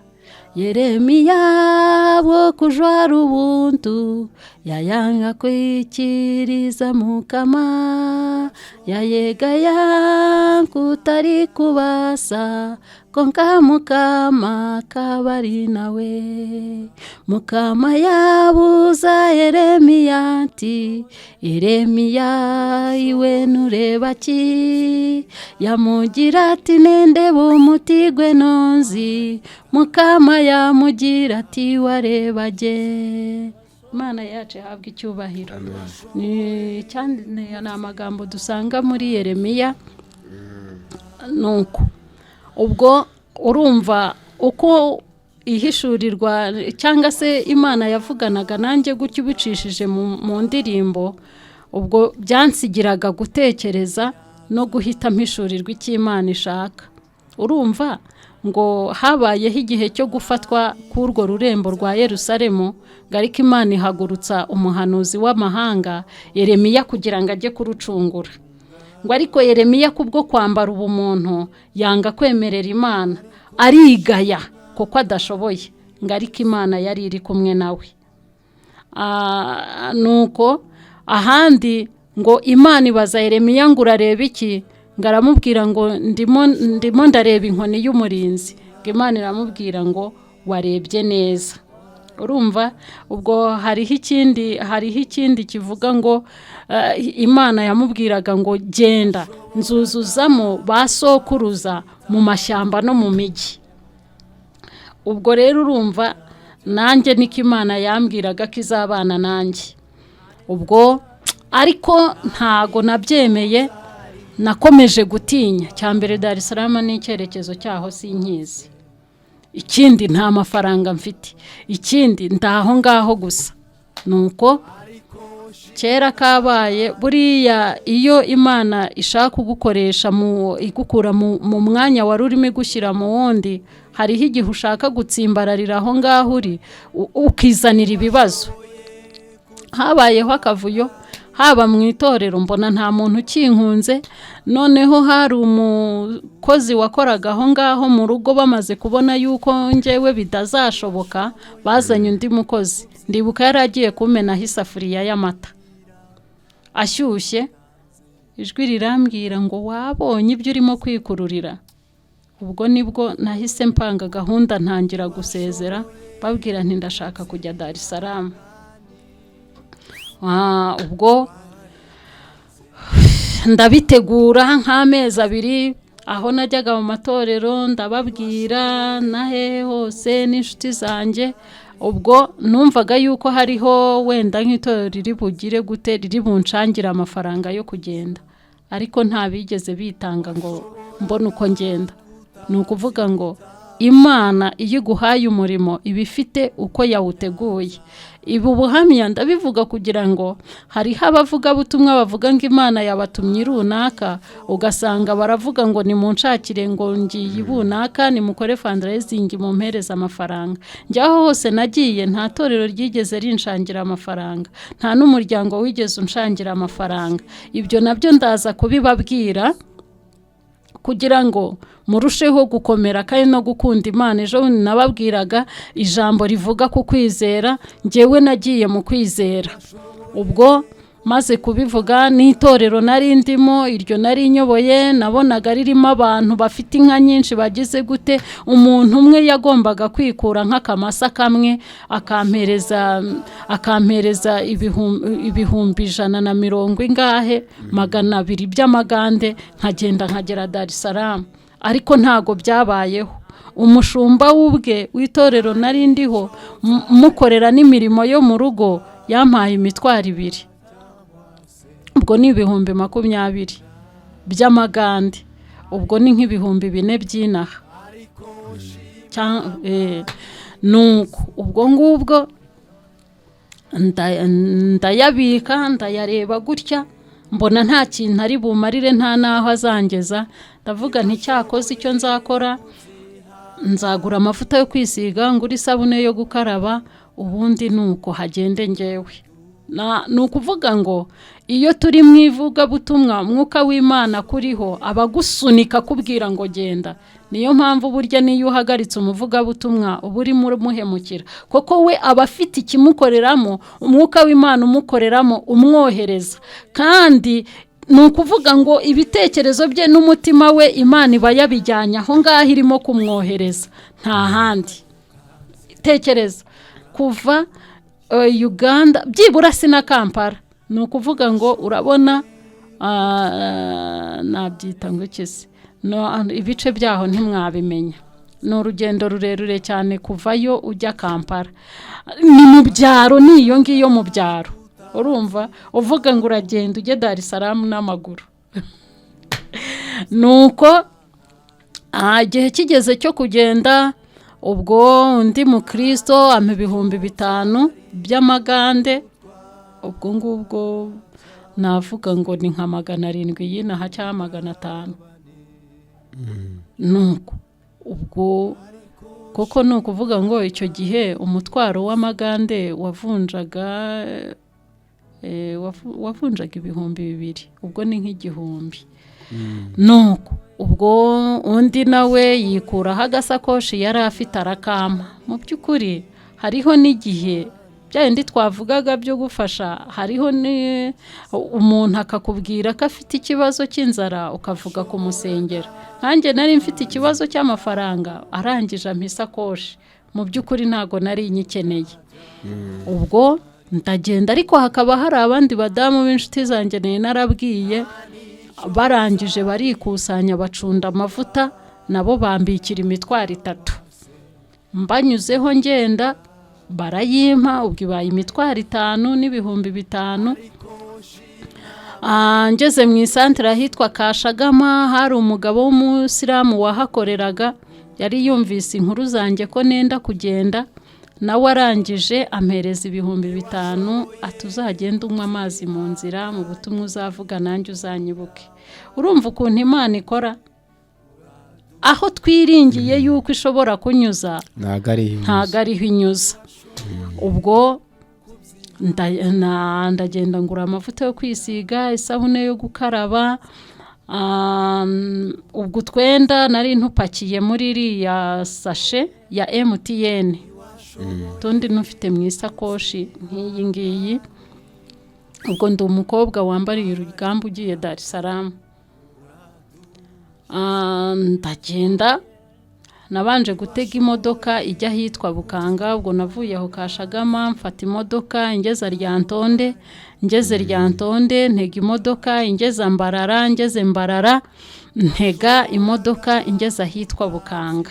A: Yeremiya bwo kujwara ubuntu yayanga kwikiriza mukama yayegaya kutari kubasa konka mukama kabari nawe mukama yabuza Yeremiya ati Yeremiya iwe nureba ki yamugira ati nende bumutigwe nonzi mukama yamugira ati warebaje. Imana yacu habwa icyubahiro. Ni cyane amagambo dusanga muri Yeremiya. Nuko ubwo urumva uko ihishurirwa cyangwa se Imana yavuganaga nanjye gutyo ubicishije mu ndirimbo, ubwo byansigiraga gutekereza no guhita mpishurirwa icyo Imana ishaka. Urumva ngo habayeho igihe cyo gufatwa k'urwo rurembo rwa Yerusalemu, ariko Imana ihagurutsa umuhanuzi w'amahanga Yeremiya kugira ngo ajye kurucungura. Ngo ariko Yeremiya kubwo kwambara ubumuntu yanga kwemerera Imana, arigaya kuko adashoboye, ngo ariko Imana yari iri kumwe nawe. Nuko ahandi ngo Imana ibaza Yeremiya ngo urareba iki? Ngo aramubwira ngo ndimo ndareba inkoni y'umurinzi. Ngo Imana iramubwira ngo warebye neza. Urumva ubwo hariho ikindi kivuga ngo Imana yamubwiraga ngo genda nzuzuzamo basokuruza mu mashyamba no mu migi. Ubwo rero urumva nanjye niko Imana yambwiraga ko izabana nanjye. Ubwo ariko ntago nabyemeye, nakomeje gutinya. Cyambere Dar es Salaam ni icyerekezo cyaho sinkizi. Ikindi nta mafaranga mfite, ikindi ndaho ngaho gusa. Nuko kera kabaye buriya iyo Imana ishaka kugukoresha igukura mu mwanya wari urimo gushyira mu wundi, hariho igihe ushaka gutsimbararira aho ngaho uri ukizanira ibibazo. Habayeho akavuyo haba mu itorero, mbona nta muntu ukinkunze. Noneho hari umukozi wakoraga aho ngaho mu rugo, bamaze kubona yuko njyewe bidazashoboka bazanye undi mukozi. Ndibuka yari agiye kumenaho isafuriya y'amata ashyushye, ijwi rirambwira ngo wabonye ibyo urimo kwikururira. Ubwo nibwo nahise mpanga gahunda, ntangira gusezera, babwira nti ndashaka kujya Dar es Salaam. Ubwo ndabitegura nk'amezi 2, aho najyaga mu matorero ndababwira nahe hose n'inshuti zanjye. Ubwo numvaga yuko hariho wenda nk'itorero riri bugire gute, riri bunshangira amafaranga yo kugenda, ariko nta bigeze bitanga ngo mbone uko ngenda. Ni ukuvuga ngo Imana iyo iguhaye umurimo ibifite uko yawuteguye. Ibu buhamya ndabivuga kugira ngo hariho abavugabutumwa bavuga ngo Imana yabatumye runaka, ugasanga baravuga ngo nimunshakire ngo ngiye runaka, nimukore fundraising mumpereza amafaranga. Njyaho hose nagiye nta torero ryigeze rinshangira amafaranga, nta n'umuryango wigeze unshangira amafaranga. Ibyo nabyo ndaza kubibabwira kugira ngo murusheho gukomera kandi no gukunda Imana. Ejo nababwiraga ijambo rivuga ku kwizera, njyewe nagiye mu kwizera. Ubwo maze kubivuga n'itorero nari ndimo, iryo nari nyoboye, nabonaga ririmo abantu bafite inka nyinshi bagize gute. Umuntu umwe yagombaga kwikura nk'akamasa kamwe akampereza ibihumbi 120 ingahe 200 by'amagande, nkagera Dar es Salaam. Ariko ntago byabayeho. Umushumba w'ubwe w'itorero nari ndiho mukorera n'imirimo yo mu rugo yampaye 2 ubwo ni 20 by'amagande. Ubwo ni nk'ibihumbi 4 by'inaha. Nuko ubwo ngubwo ndayabika, ndayareba gutya, mbona nta kintu ari bumarire, nta naho azangeza. Ndavuga nti cyakoze icyo nzakora, nzagura amavuta yo kwisiga, ngura isabune yo gukaraba, ubundi nuko hagende njyewe. ni ukuvuga ngo iyo turi mu ivugabutumwa umwuka w'Imana kuriho abagusunika kubwira ngo genda. Niyo mpamvu burya niyo uhagaritse umuvugabutumwa uba urimo umuhemukira, kuko we aba afite ikimukoreramo, umwuka w'Imana umukoreramo umwohereza. Kandi ni ukuvuga ngo ibitekerezo bye n'umutima we Imana iba yabijyanye aho ngaho irimo kumwohereza, nta handi. Tekereza kuva Uganda byibura si na Kampala, ni ukuvuga ngo urabona nabyita ngo ikisi, ibice byaho ntimwabimenya. Ni urugendo rurerure cyane kuvayo ujya Kampala, ni mu byaro, niyo ngiyo mu byaro. Urumva uvuga ngo uragenda ujye Dar es Salaam n'amaguru. Nuko igihe kigeze cyo kugenda, ubwo undi mukristo ampa 5,000 by'amagande. Ubwo ngubwo navuga ngo ni nka 700 y'inaha cyangwa 500. Nuko ubwo koko ni ukuvuga ngo icyo gihe umutwaro w'amagande wavunjaga 2,000, ubwo ni nk'igihumbi. Nuko ubwo undi nawe yikuraho agasakoshi yari afite arakama. Mu by'ukuri hariho n'igihe byandi twavugaga byo gufasha, hariho ni umuntu akakubwira ko afite ikibazo cy'inzara ukavuga kumusengera. Nkanjye nari mfite ikibazo cy'amafaranga, arangije ampa isakoshi, mu by'ukuri ntago nari nyikeneye. Ubwo ndagenda, ariko hakaba hari abandi badamu b'inshuti zanjye narabwiye, barangije barikusanya bacunda amavuta, nabo bambikira 3 mbanyuzeho ngenda, barayimpa. Ubwo ibaye 5,000 n'ibihumbi 5. Ngeze mu isantere ahitwa Kashagama, hari umugabo w'umusilamu wahakoreraga, yari yumvise inkuru zanjye ko nenda kugenda, nawe arangije ampereza 5,000, atuzagenda unywa amazi mu nzira, mu butumwa uzavuga nanjye uzanyibuke. Urumva ukuntu Imana ikora, aho twiringiye yuko ishobora kunyuza ntago ariho inyuza. Ubwo ndagenda ngura amavuta yo kwisiga, isabune yo gukaraba, ubwo utwenda nari ntupakiye muri iriya sashe ya MTN, tundi ntufite mu isakoshi nk'iyi ngiyi. Ubwo ndi umukobwa wambariye urugamba ugiye Dar es Salaam. Ndagenda, nabanje gutega imodoka ijya hitwa Bukanga. Ubwo navuye aho Kashagama mfata imodoka ingeza Ryantonde, ngeze Ryantonde ntega imodoka ingeza Mbarara, ngeze Mbarara ntega imodoka ingeza hitwa Bukanga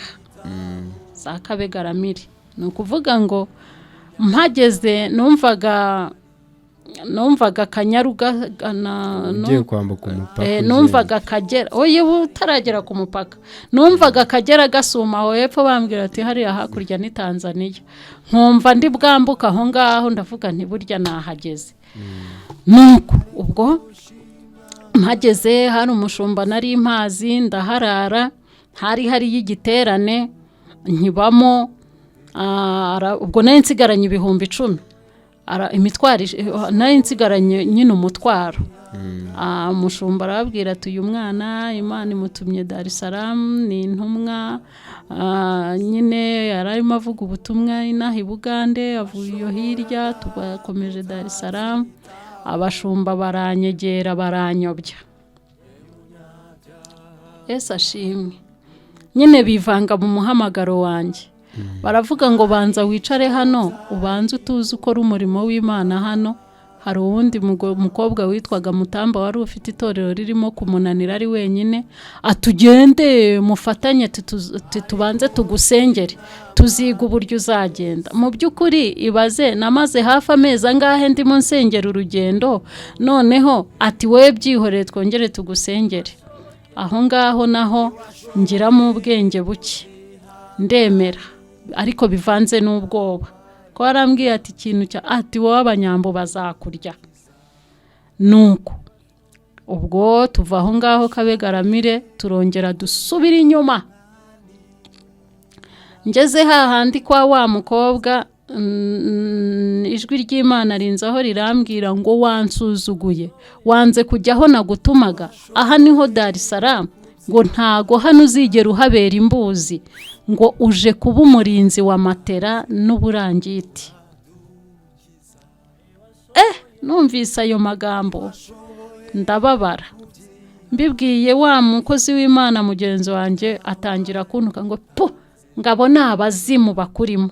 A: za Kabegaramiri. Ni ukuvuga ngo mpageze numvaga Kanyaruga
B: ugiye kwambuka umupaka,
A: numvaga Kagera, oye utaragera ku mupaka, numvaga Kagera gasuma aho hepfo, bambwira ati hariya hakurya ni Tanzania. Nkumva ndi bwambuka aho ngaho, ndavuga nti burya nahageze. Nuko ubwo mpageze, hari umushumba nari mpazi, ndaharara. Hari y'igiterane nkibamo, ubwo nari nsigaranye 10,000, imitwaro nari nsigaranye nyine umutwaro. Umushumba arababwira ati uyu mwana Imana imutumye Dar es Salaam, ni intumwa, nyine yararimo avuga ubutumwa inaha i Bugande, avuye iyo hirya, tubakomeje Dar es Salaam. Abashumba baranyegera, baranyobya. Yesu ashimwe. Nyine bivanga mu muhamagaro wanjye. Baravuga ngo banza wicare hano, ubanze utuze ukora umurimo w'Imana hano. Hari uwundi mukobwa witwaga Mutamba wari ufite itorero ririmo kumunanira ari wenyine, atugende mufatanye tubanze tugusengere, tuziga uburyo uzagenda. Mu by'ukuri ibaze, namaze hafi amezi angahe ndimo nsengera urugendo, noneho ati wowe byihorere twongere tugusengere. Aho ngaho naho ngiramo ubwenge buke, ndemera, ariko bivanze n'ubwoba. Ko arambwiye ati ikintu ati wowe abanyambo bazakurya. Nuko ubwo tuva aho ngaho Kabegaramire, turongera dusubira inyuma. Ngeze hahandi kwa wa mukobwa ijwi ry'Imana rinzaho rirambwira ngo wansuzuguye, wanze kujya aho nagutumaga, aha niho Dar es Salaam, ngo ntago hano uzigera uhabera imbuzi, ngo uje kuba umurinzi wa matera n'uburangiti. Numvise ayo magambo ndababara. Mbibwiye wa mukozi w'Imana mugenzi wanjye atangira kuntuka ngo ngabo ni abazimu bakurimo,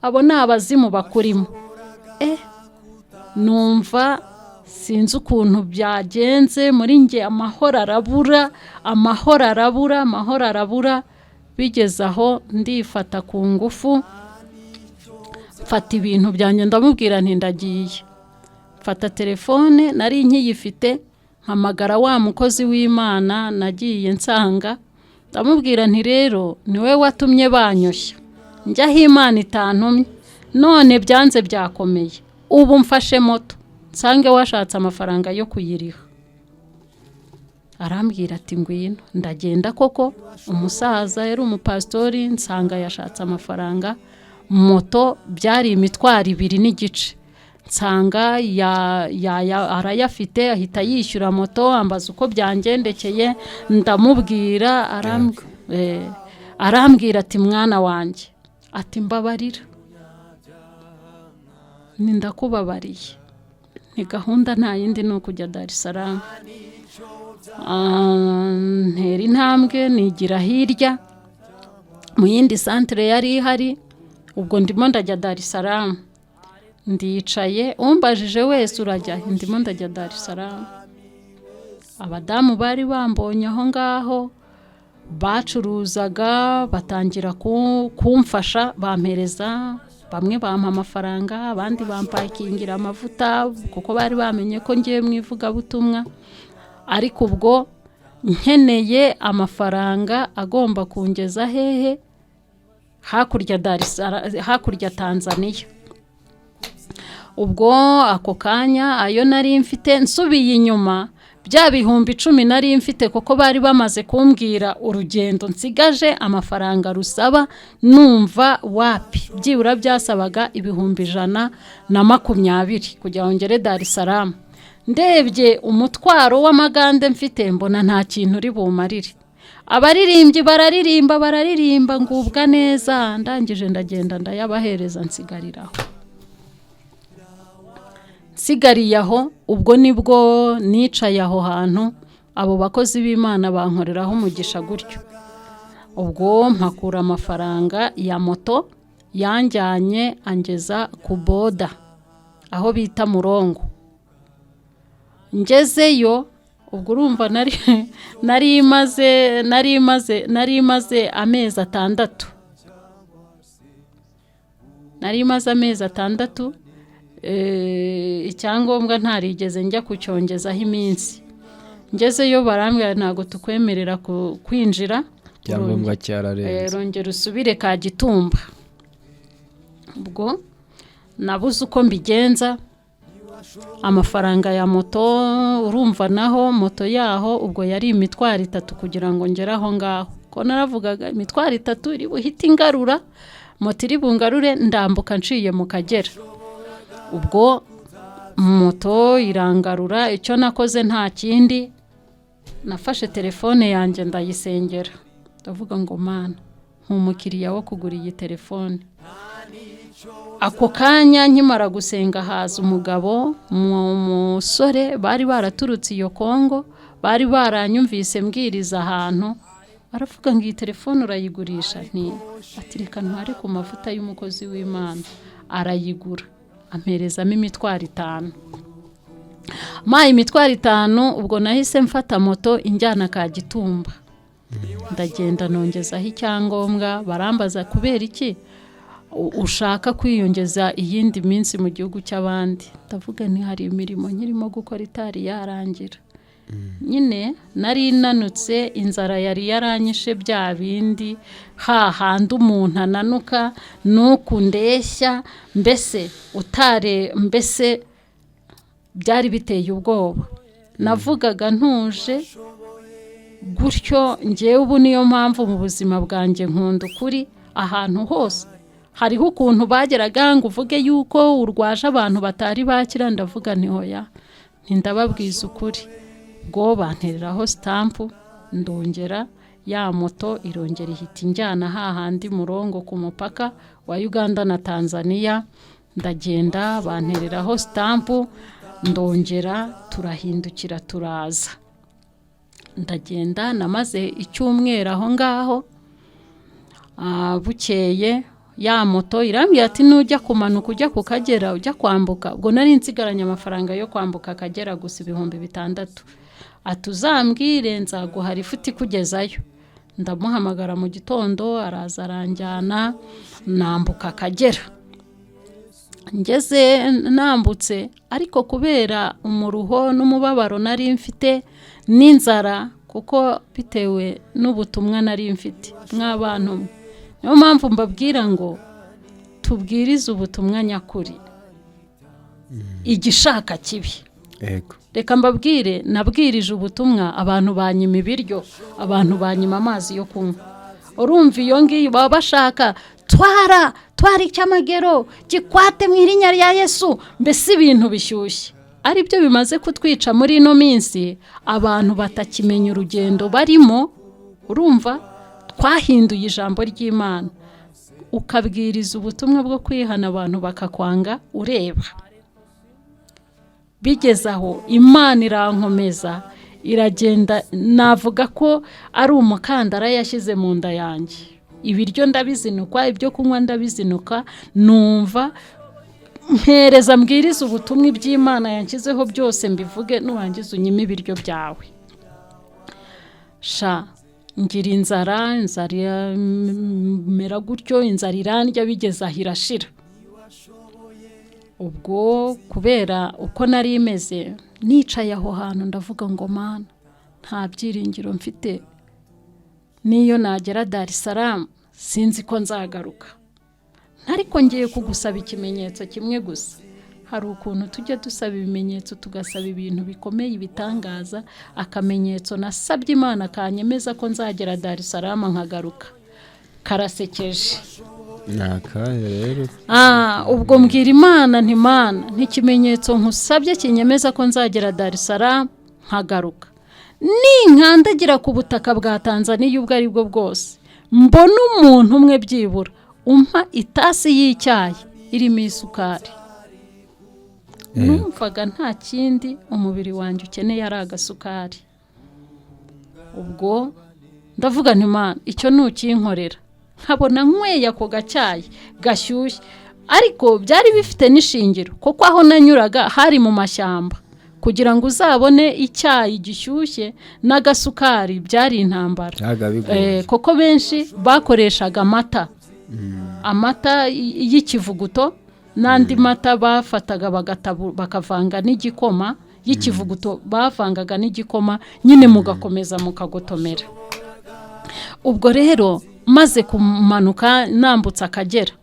A: abo ni abazimu bakurimo. Numva sinzi ukuntu byagenze muri nge, amahoro arabura, bigeze aho ndifata ku ngufu, mfata ibintu byanjye ndamubwira nti ndagiye. Mfata telefone nari nkiyifite, mpamagara wa mukozi w'Imana nagiye nsanga, ndamubwira nti rero niwe watumye banyoshya, njyaho Imana itantumye, none byanze byakomeye, ubu mfashe moto nsange washatse amafaranga yo kuyiriha. Arambwira ati ngwino. Ndagenda koko, umusaza yari umupastori, nsanga yashatse amafaranga, moto byari 2.2 n'igice, nsanga arayafite, ahita yishyura moto, ambaza uko byangendekeye, ndamubwira. Arambwira ati mwana wanjye, ati mbabarira, ni ndakubabariye, ni gahunda nta yindi ni ukujya Dar es Salaam. Ntera intambwe nigira hirya mu yindi santere yari ihari, ubwo ndimo ndajya Dar es Salaam. Ndicaye, umbajije wese urajya, ndimo ndajya Dar es Salaam. Abadamu bari bambonye aho ngaho, bacuruzaga, batangira kumfasha, bampereza, bamwe bampa amafaranga, abandi bampakingira amavuta, kuko bari bamenye ko ngiye mu ivugabutumwa. Ariko ubwo nkeneye amafaranga agomba kungeza hehe? Hakurya Tanzania. Ubwo ako kanya ayo nari mfite, nsubiye inyuma bya bihumbi 10 nari mfite, kuko bari bamaze kumbwira urugendo nsigaje amafaranga rusaba, numva wapi, byibura byasabaga 120 kugira ngo ngere Dar es Salaam. Ndebye umutwaro w'amagande mfite, mbona nta kintu uri bumarire. Abaririmbyi bararirimba ngubwa neza, ndangije ndagenda ndayabahereza, nsigariye aho. Ubwo nibwo nicaye aho hantu, abo bakozi b'Imana bankoreraho umugisha gutyo. Ubwo mpakura amafaranga ya moto yanjyanye angeza ku boda aho bita Murongo. Ngezeyo, ubwo urumva nari imaze amezi 6. Nari imaze amezi 6, icyangombwa ntarigeze njya kucyongezaho iminsi. Ngezeyo barambwira ntago tukwemerera kwinjira,
B: icyangombwa cyararenze,
A: rongera usubire Kagitumba. Ubwo nabuze uko mbigenza. Amafaranga ya moto, urumva naho moto yaho ubwo yari 3 kugira ngo ngere aho ngaho, ko naravugaga 3 iri buhita ingarura, moto iri bungarure ndambuka nciye mu Kagera. Ubwo moto irangarura, icyo nakoze nta kindi, nafashe telefone yanjye ndayisengera, ndavuga ngo Mana, nk'umukiriya wo kugura iyi telefone. Ako kanya nkimara gusenga, haza umugabo, umusore, bari baraturutse iyo Kongo, bari baranyumvise mbwiriza ahantu, aravuga ngo iyi telefone urayigurisha? Ati reka ntware ku mavuta y'umukozi w'Imana. Arayigura, amperezamo 5. Mayi 5, ubwo nahise mfata moto injyana Kagitumba. Ndagenda nongezaho icyangombwa, barambaza kubera iki ushaka kwiyongeza iyindi minsi mu gihugu cy'abandi. Ndavuga ni hari imirimo nkirimo gukora itari yarangira. Nyine nari nanutse, inzara yari yaranyishe bya bindi, hahandi umuntu ananuka nuko ndeshya, mbese byari biteye ubwoba. Navugaga ntuje gutyo. Ngewe ubu niyo mpamvu mu buzima bwanjye nkunda ukuri, ahantu hose hariho ukuntu bageraga ngo uvuge yuko urwaje abantu batari bakira, ndavuga nti hoya ntindababwiza ukuri. Ubwo bantereraho stampu, ndongera ya moto irongera ihita injyana hahandi Murongo ku mupaka wa Uganda na Tanzania. Ndagenda bantereraho stampu, ndongera turahindukira turaza. Ndagenda namaze icyumweru aho ngaho. Bukeye ya moto irambwira ati nujya kumanuka ujya ku Kagera ujya kwambuka. Ubwo nari nsigaranye amafaranga yo kwambuka Akagera gusa 6,000. Atuzambwire nzaguha ifuti kugezayo. Ndamuhamagara mu gitondo, araza aranjyana, nambuka Akagera. Ngeze nambutse, ariko kubera umuruho n'umubabaro nari mfite n'inzara, kuko bitewe n'ubutumwa nari mfite mw'abantu, niyo mpamvu mbabwira ngo tubwirize ubutumwa nyakuri, igishaka kibi.
B: Yego.
A: Reka mbabwire, nabwirije ubutumwa, abantu banyima ibiryo, abantu banyima amazi yo kunywa. Urumva iyo ngiyo baba bashaka twara icyamagero gikwate mu irinya rya Yesu, mbese ibintu bishyushye. Ari byo bimaze kutwica muri ino minsi, abantu batakimenya urugendo barimo. Urumva twahinduye ijambo ry'Imana, ukabwiriza ubutumwa bwo kwihana abantu bakakwanga ureba. Bigeze aho Imana irankomeza, iragenda, navuga ko ari umukandara yashyize mu nda yanjye. Ibiryo ndabizinukwa, ibyo kunywa ndabizinuka, numva mpereza mbwiriza ubutumwa iby'Imana yanshyizeho byose mbivuge, nurangiza unyime ibiryo byawe. Ngira inzara mera gutyo, inzara irandya, bigeze aho irashira. Ubwo kubera uko nari imeze, nicaye aho hantu ndavuga ngo Mana, nta byiringiro mfite, niyo nagera Dar es Salaam sinzi ko nzagaruka. Ariko ngiye kugusaba ikimenyetso kimwe gusa. Hari ukuntu tujya dusaba ibimenyetso, tugasaba ibintu bikomeye, ibitangaza. Akamenyetso nasabye Imana kanyemeza ko nzagera Dar es Salaam nkagaruka, karasekeje.
B: Nakahe rero?
A: Ubwo mbwira Imana nti Mana, n'ikimenyetso nkusabye kinyemeza ko nzagera Dar es Salaam nkagaruka. Ninkandagira ku butaka bwa Tanzania ubwo ari bwo bwose, mbona umuntu umwe byibura umpa itasi y'icyayi irimo isukari. Numvaga nta kindi umubiri wanjye ukeneye ari agasukari. Ubwo ndavuga nti Mana, icyo nukinkorera, nkabona nkweye ako gacyayi gashyushye. Ariko byari bifite n'ishingiro, kuko aho nanyuraga hari mu mashyamba. Kugira ngo uzabone icyayi gishyushye n'agasukari byari intambara. Koko benshi bakoreshaga amata y'ikivuguto, n'andi mata bafataga bakavanga n'igikoma y'ikivuguto, bavangaga n'igikoma, nyine mugakomeza mukagotomera. Ubwo rero maze kumanuka nambutse Akagera,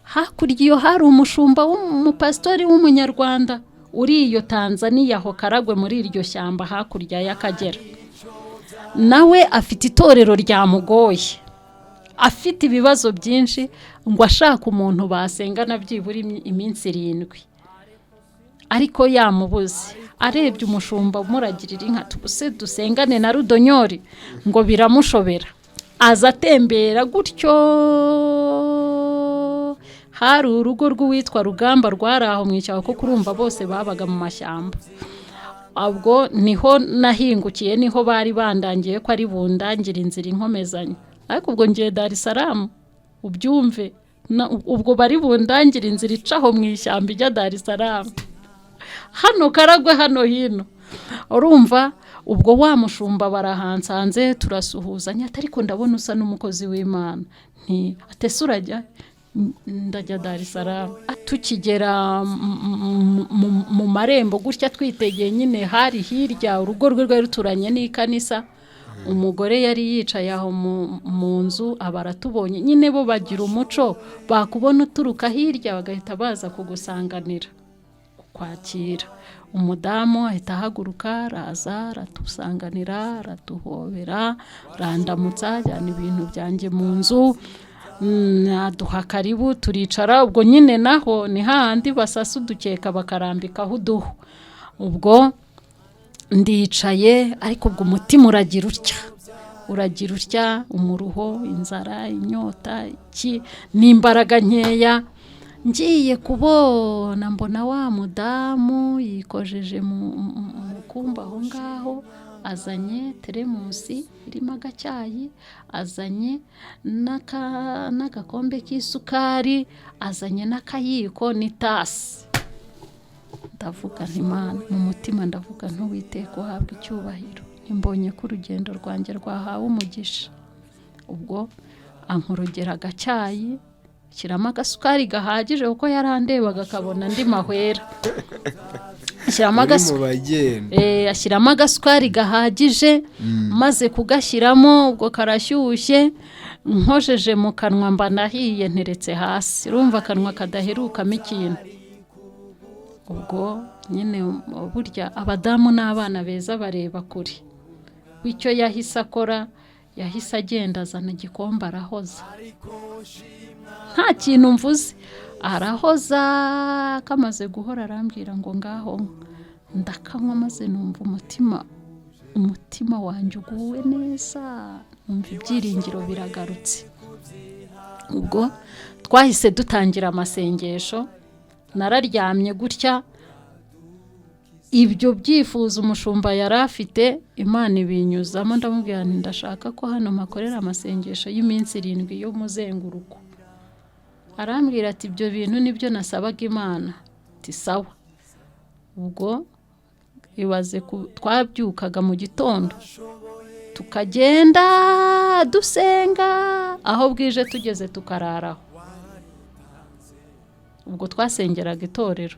A: hakurya iyo hari umushumba w'umupasitori w'umunyarwanda uri iyo Tanzania ho Karagwe, muri iryo shyamba hakurya y'Akagera. Nawe afite itorero ryamugoye, afite ibibazo byinshi, ngo ashaka umuntu basengana byibura iminsi 7. Ariko yamubuze. Arebye umushumba umuragirira inka, tubuse dusengane na Rudonyori, ngo biramushobera. Aza atembera gutyo. Hari urugo rw'uwitwa Rugamba rwari aho mu icyaho, ko kurumva bose babaga mu mashyamba. Ubwo niho nahingukiye, niho bari bandangiye ko ari bundangira inzira inkomezanya. Ariko ubwo ngiye Dar es Salaam, ubyumve, ubwo bari bundangira inzira icaho mu ishyamba ijya Dar es Salaam. Hano Karagwe, hano hino. Urumva, ubwo wa mushumba barahansanze, turasuhuzanya, ariko ndabona usa n'umukozi w'Imana. Nti atese urajya? Ndajya Dar es Salaam. Tukigera mu marembo gutya twitegeye, nyine hari hirya urugo rwe rwari ruturanye n'ikanisa. Umugore yari yicaye aho mu nzu, abaratubonye, nyine bo bagira umuco, bakubona uturuka hirya bagahita baza kugusanganira, kwakira. Umudamu ahita ahaguruka, araza, aratusanganira, aratuhobera, randamutsa, ajyana ibintu byanjye mu nzu. aduha karibu turicara. Ubwo nyine naho ni hahandi basasa udukeka bakarambikaho uduhu. Ubwo ndicaye ariko ubwo umutima uragira utya umuruho, inzara, inyota, n'imbaraga nkeya. Ngiye kubona mbona wa mudamu yikojeje mu kumba aho ngaho, azanye teremusi irimo agacyayi, azanye n'agakombe k'isukari, azanye n'akayiko n'itasi. Ndavuga nti Mana, mu mutima ndavuga ntuwiteka uhabwa icyubahiro, mbonye ko urugendo rwanjye rwahawe umugisha. Ubwo ankorogera agacyayi, ashyiramo agasukari gahagije kuko yarandebaga akabona ndi mahwera. Ashyiramo agasukari gahagije, maze kugashyiramo ubwo karashyushye, nkojeje mu kanwa mba nahiye nteretse hasi. Urumva akanwa kadaherukamo ikintu. Ubwo nyine burya abadamu n'abana beza bareba kure. Wicyo yahise akora, yahise agenda azana igikombe arahoza. Nta kintu mvuze, arahoza. Kamaze guhora arambwira ngo ngaho ndakanywa, maze numva umutima wanjye uguwe neza, numva ibyiringiro biragarutse. Ubwo twahise dutangira amasengesho. Nararyamye gutya, ibyo byifuzo umushumba yari afite Imana ibinyuzamo. Ndamubwira nti ndashaka ko hano makorera amasengesho y'iminsi 7 yo muzenguruko. Arambwira ati ibyo bintu nibyo nasabaga Imana. Ati sawa. Ubwo ibaze twabyukaga mu gitondo tukagenda dusenga, aho bwije tugeze tukararaho. Ubwo twasengeraga itorero.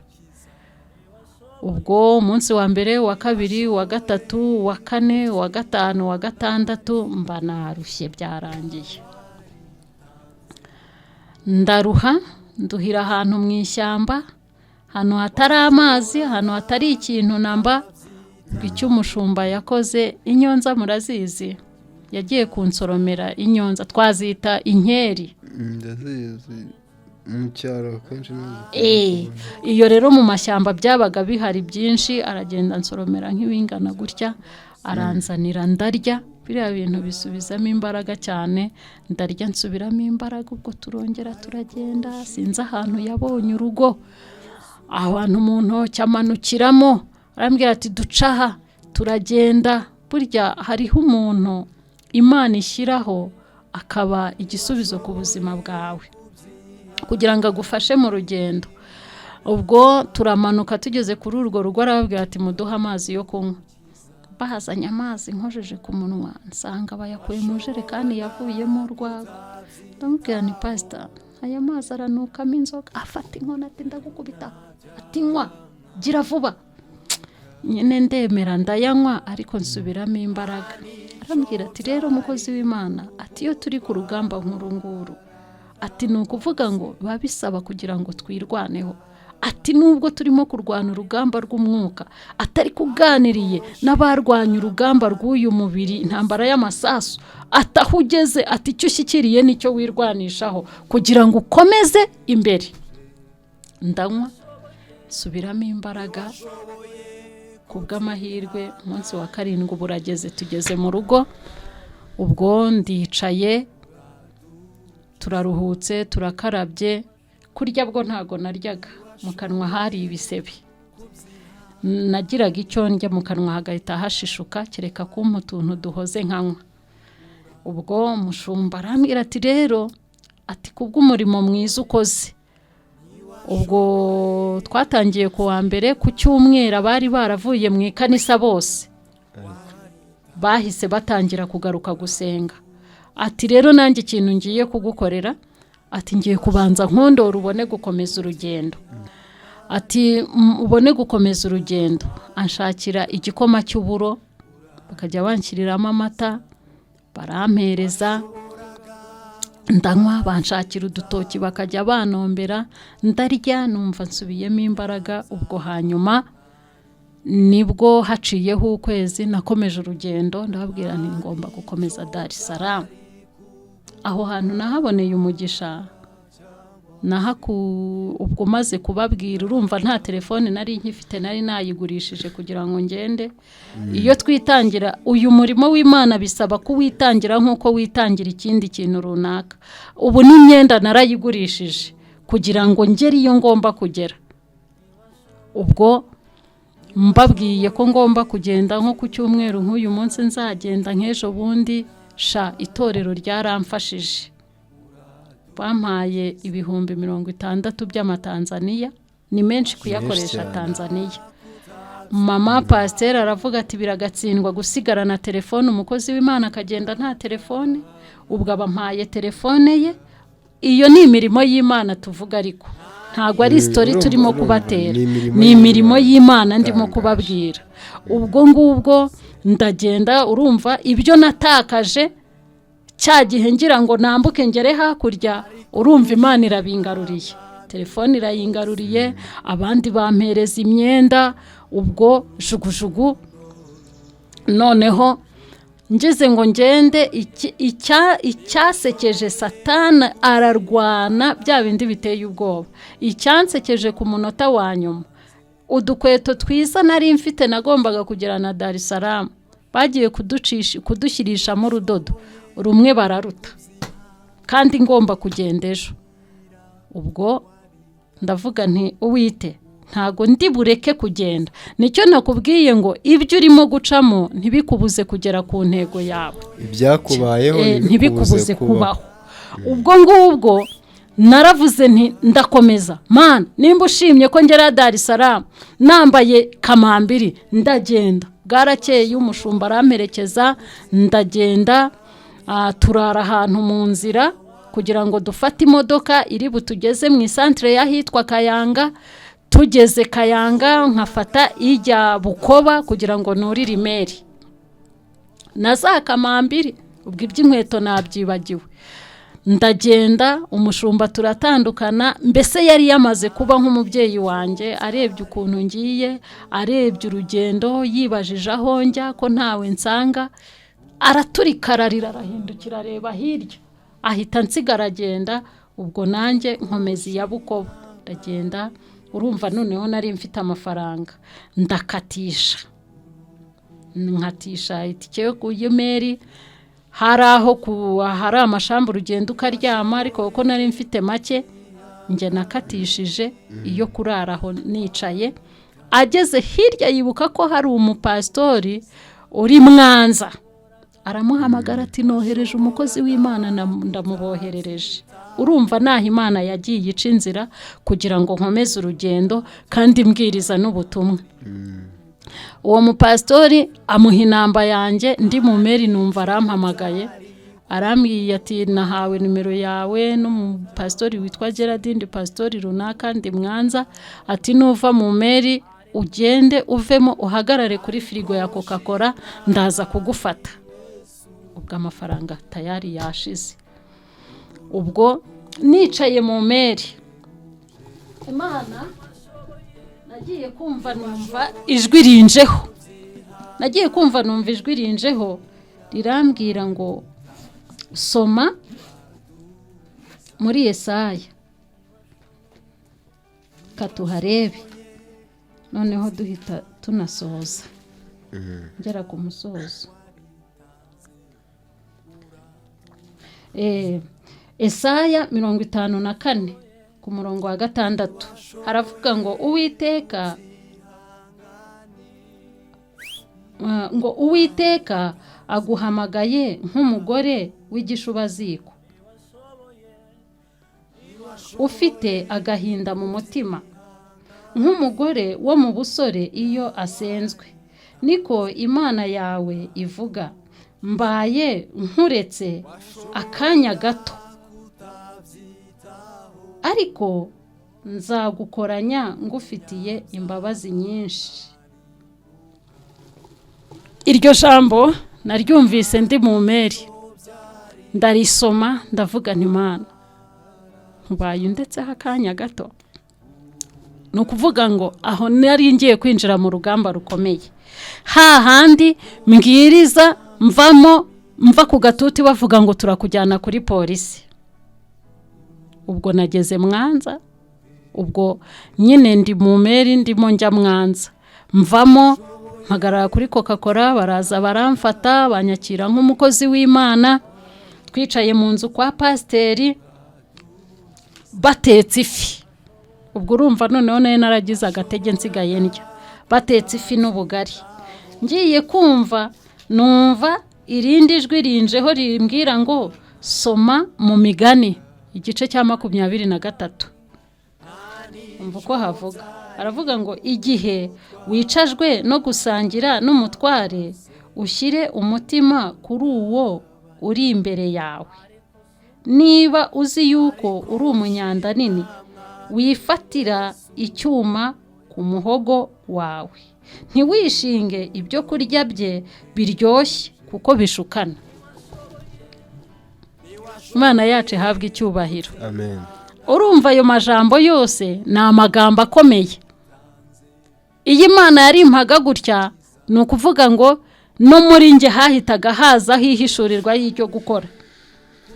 A: Ubwo umunsi wa mbere, wa kabiri, wa gatatu, wa kane, wa gatanu, wa gatandatu mba narushye byarangiye. Ndaruha, nduhira ahantu mu ishyamba, ahantu hatari amazi, ahantu hatari ikintu namba. Icyo umushumba yakoze, inyonza murazizi, yagiye kunsoromera inyonza, twazita inkeri.
B: Ndazizi mu cyaro kenshi.
A: Iyo rero mu mashyamba byabaga bihari byinshi. Aragenda nsoromera nk'ibingana gutya, aranzanira ndarya. Biriya bintu bisubizamo imbaraga cyane, ndarya nsubiramo imbaraga. Ubwo turongera turagenda. Sinzi ahantu yabonye urugo, abantu mu ntoki amanukiramo, arambwira ati ducaha turagenda. Burya hariho umuntu Imana ishyiraho akaba igisubizo ku buzima bwawe, kugira ngo agufashe mu rugendo. Ubwo turamanuka, tugeze kuri urwo rugo arababwira ati muduhe amazi yo kunywa. Bahazanye amazi, nkojeje ku munwa nsanga bayakuye mu jerekani yavuyemo urwagwa. Ndamubwira ni pastor, aya mazi aranukamo inzoga. Afata inkoni ati ndagukubita, ati nywa gira vuba. Nyine ndemera ndayanywa, ariko nsubiramo imbaraga. Arambwira ati rero mukozi w'Imana, ati iyo turi ku rugamba nk'urunguru, ati ni ukuvuga ngo biba bisaba kugira ngo twirwaneho. Ati nubwo turimo kurwana urugamba rw'umwuka, atari kuganiriye n'abarwanya urugamba rw'uyu mubiri, intambara y'amasasu. Ataho ugeze, ati icyo ushyikiriye nicyo wirwanishaho kugira ngo ukomeze imbere. Ndanywa, subiramo imbaraga. Kubw'amahirwe umunsi wa 7 burageze, tugeze mu rugo. Ubwo ndicaye, turaruhutse, turakarabye. Kurya bwo ntago naryaga, mu kanwa hari ibisebe. Nagiraga icyo ndya mu kanwa hagahita hashishuka, kereka kumpa utuntu duhoze nkanywa. Ubwo umushumba arambwira ati rero, ati kubw'umurimo mwiza ukoze. Ubwo twatangiye ku wa mbere, ku cyumweru bari baravuye mu ikanisa bose bahise batangira kugaruka gusenga. Ati rero nanjye ikintu ngiye kugukorera, ati ngiye kubanza nkondora ubone gukomeza urugendo. Ati ubone gukomeza urugendo, anshakira igikoma cy'uburo, bakajya banshyiriramo amata, barampereza. Ndanywa, banshakira udutoki bakajya banombera, ndarya, numva nsubiyemo imbaraga. Ubwo hanyuma nibwo haciyeho ukwezi nakomeje urugendo. Ndababwira nti ngomba gukomeza Dar es Salaam. aho hantu nahaboneye umugisha ubwo maze kubabwira urumva nta telefone nari nkifite nari nayigurishije kugira ngo ngende iyo twitangira uyu murimo w'Imana bisaba kuwitangira nk'uko witangira ikindi kintu runaka ubu n'imyenda narayigurishije kugira ngo ngere iyo ngomba kugera ubwo mbabwiye ko ngomba kugenda nko ku cyumweru nk'uyu munsi nzagenda nk'ejo bundi itorero ryaramfashije bampaye ibihumbi 60 by'amatanzaniya ni menshi kuyakoresha Tanzania mama pasteur aravuga ati biragatsindwa gusigarana telefone umukozi w'Imana akagenda nta telefone ubwo abampaye telefone ye iyo ni imirimo y'Imana tuvuga ariko ntago ari story turimo kubatera ni imirimo y'Imana ndimo kubabwira ubwo ngubwo ndagenda urumva ibyo natakaje cyagihe ngira ngo nambuke ngere hakurya urumva Imana irabingaruriye telefone irayingaruriye abandi bampereza imyenda ubwo jugujugu noneho ngeze ngo ngende icyasekeje Satani ararwana bya bindi biteye ubwoba icyansekeje ku munota wa nyuma udukweto twiza nari mfite nagombaga kugera na Dar es Salaam bagiye kudushyirishamo urudodo rumwe bararuta kandi ngomba kugenda ejo ubwo ndavuga nti Uwite ntago ndi bureke kugenda nicyo nakubwiye ngo ibyo urimo gucamo ntibikubuze kugera ku ntego yawe
B: ibyakubayeho
A: ntibikubuze kubaho ubwo ngubwo naravuze nti ndakomeza man nimba ushimye ko ngera Dar es Salaam nambaye kamambiri ndagenda bwarakeye umushumba aramperekeza ndagenda turara ahantu mu nzira kugira ngo dufate imodoka iri butugeze mu isantre yahitwa Kayanga tugeze Kayanga nkafata ijya Bukoba kugira ngo nurire imeri nazakamambiri ubwo iby'inkweto nabyibagiwe ndagenda umushumba turatandukana mbese yari yamaze kuba nk'umubyeyi wanjye arebye ukuntu ngiye arebye urugendo yibajije aho njya ko ntawe nsanga araturikararira arahindukira areba hirya ahita nsigara agenda ubwo nanjye nkomezi ya Bukoba ndagenda urumva noneho nari mfite amafaranga ndakatisha nkatisha itike yo kuyemeri hari aho hari amashamba urugendo ukaryama ariko ko nari mfite make nge nakatishije iyo kuraraho nicaye ageze hirya yibuka ko hari umupastori uri Mwanza aramuhamagara ati nohereje umukozi w'Imana ndamuboherereje urumva naho Imana yagiye ica inzira kugira ngo nkomeze urugendo kandi mbwiriza n'ubutumwa uwo mupastori amuha inamba yanjye ndi mu meri numva arampamagaye arambwiye ati nahawe nimero yawe n'umupastori witwa Gerardine pastori runaka ndi Mwanza ati nuva mu meri ugende uvemo uhagarare kuri firigo ya Coca-Cola ndaza kugufata ubwo amafaranga tayari yashize ubwo nicaye mu meri Imana nagiye kumva numva ijwi rinjeho rirambwira ngo soma muri Yesaya katuharebe noneho duhita tunasohoza ngera ku musozo Yesaya 54 ku murongo wa 6 haravuga ngo Uwiteka aguhamagaye nk'umugore w'igishubaziko ufite agahinda mu mutima nk'umugore wo mu busore iyo asenzwe niko Imana yawe ivuga mbaye nkuretse akanya gato ariko nzagukoranya ngufitiye imbabazi nyinshi iryo jambo naryumvise ndi mu meri ndarisoma ndavuga nti Imana mbaye ndetse akanya gato ni ukuvuga ngo aho nari ngiye kwinjira mu rugamba rukomeye hahandi mbwiriza mvamo mva ku gatuti bavuga ngo turakujyana kuri polisi. Ubwo nageze Mwanza, ubwo nyine ndi mu meri ndimo njya Mwanza, mvamo mpagarara kuri Coca-Cola, baraza baramfata banyakira nk'umukozi w'Imana, twicaye mu nzu kwa pasiteri batetse ifi. Ubwo urumva noneho nayo naragize agatege nsigaye ndya, batetse ifi n'ubugari. Ngiye kumva numva irindi jwi rinjeho rimbwira ngo soma mu Migani igice cya 23. Umva uko havuga, aravuga ngo igihe wicajwe no gusangira n'umutware, ushyire umutima kuri uwo uri imbere yawe. Niba uzi yuko uri umunyanda nini, wifatira icyuma ku muhogo wawe. Ntiwishinge ibyo kurya bye biryoshye kuko bishukana. Imana yacu ihabwe icyubahiro.
B: Amen.
A: Urumva ayo majambo yose ni amagambo akomeye. Iyi Mana yari impaga gutya, ni ukuvuga ngo no muri nge hahitaga haza hihishurirwa y'icyo gukora.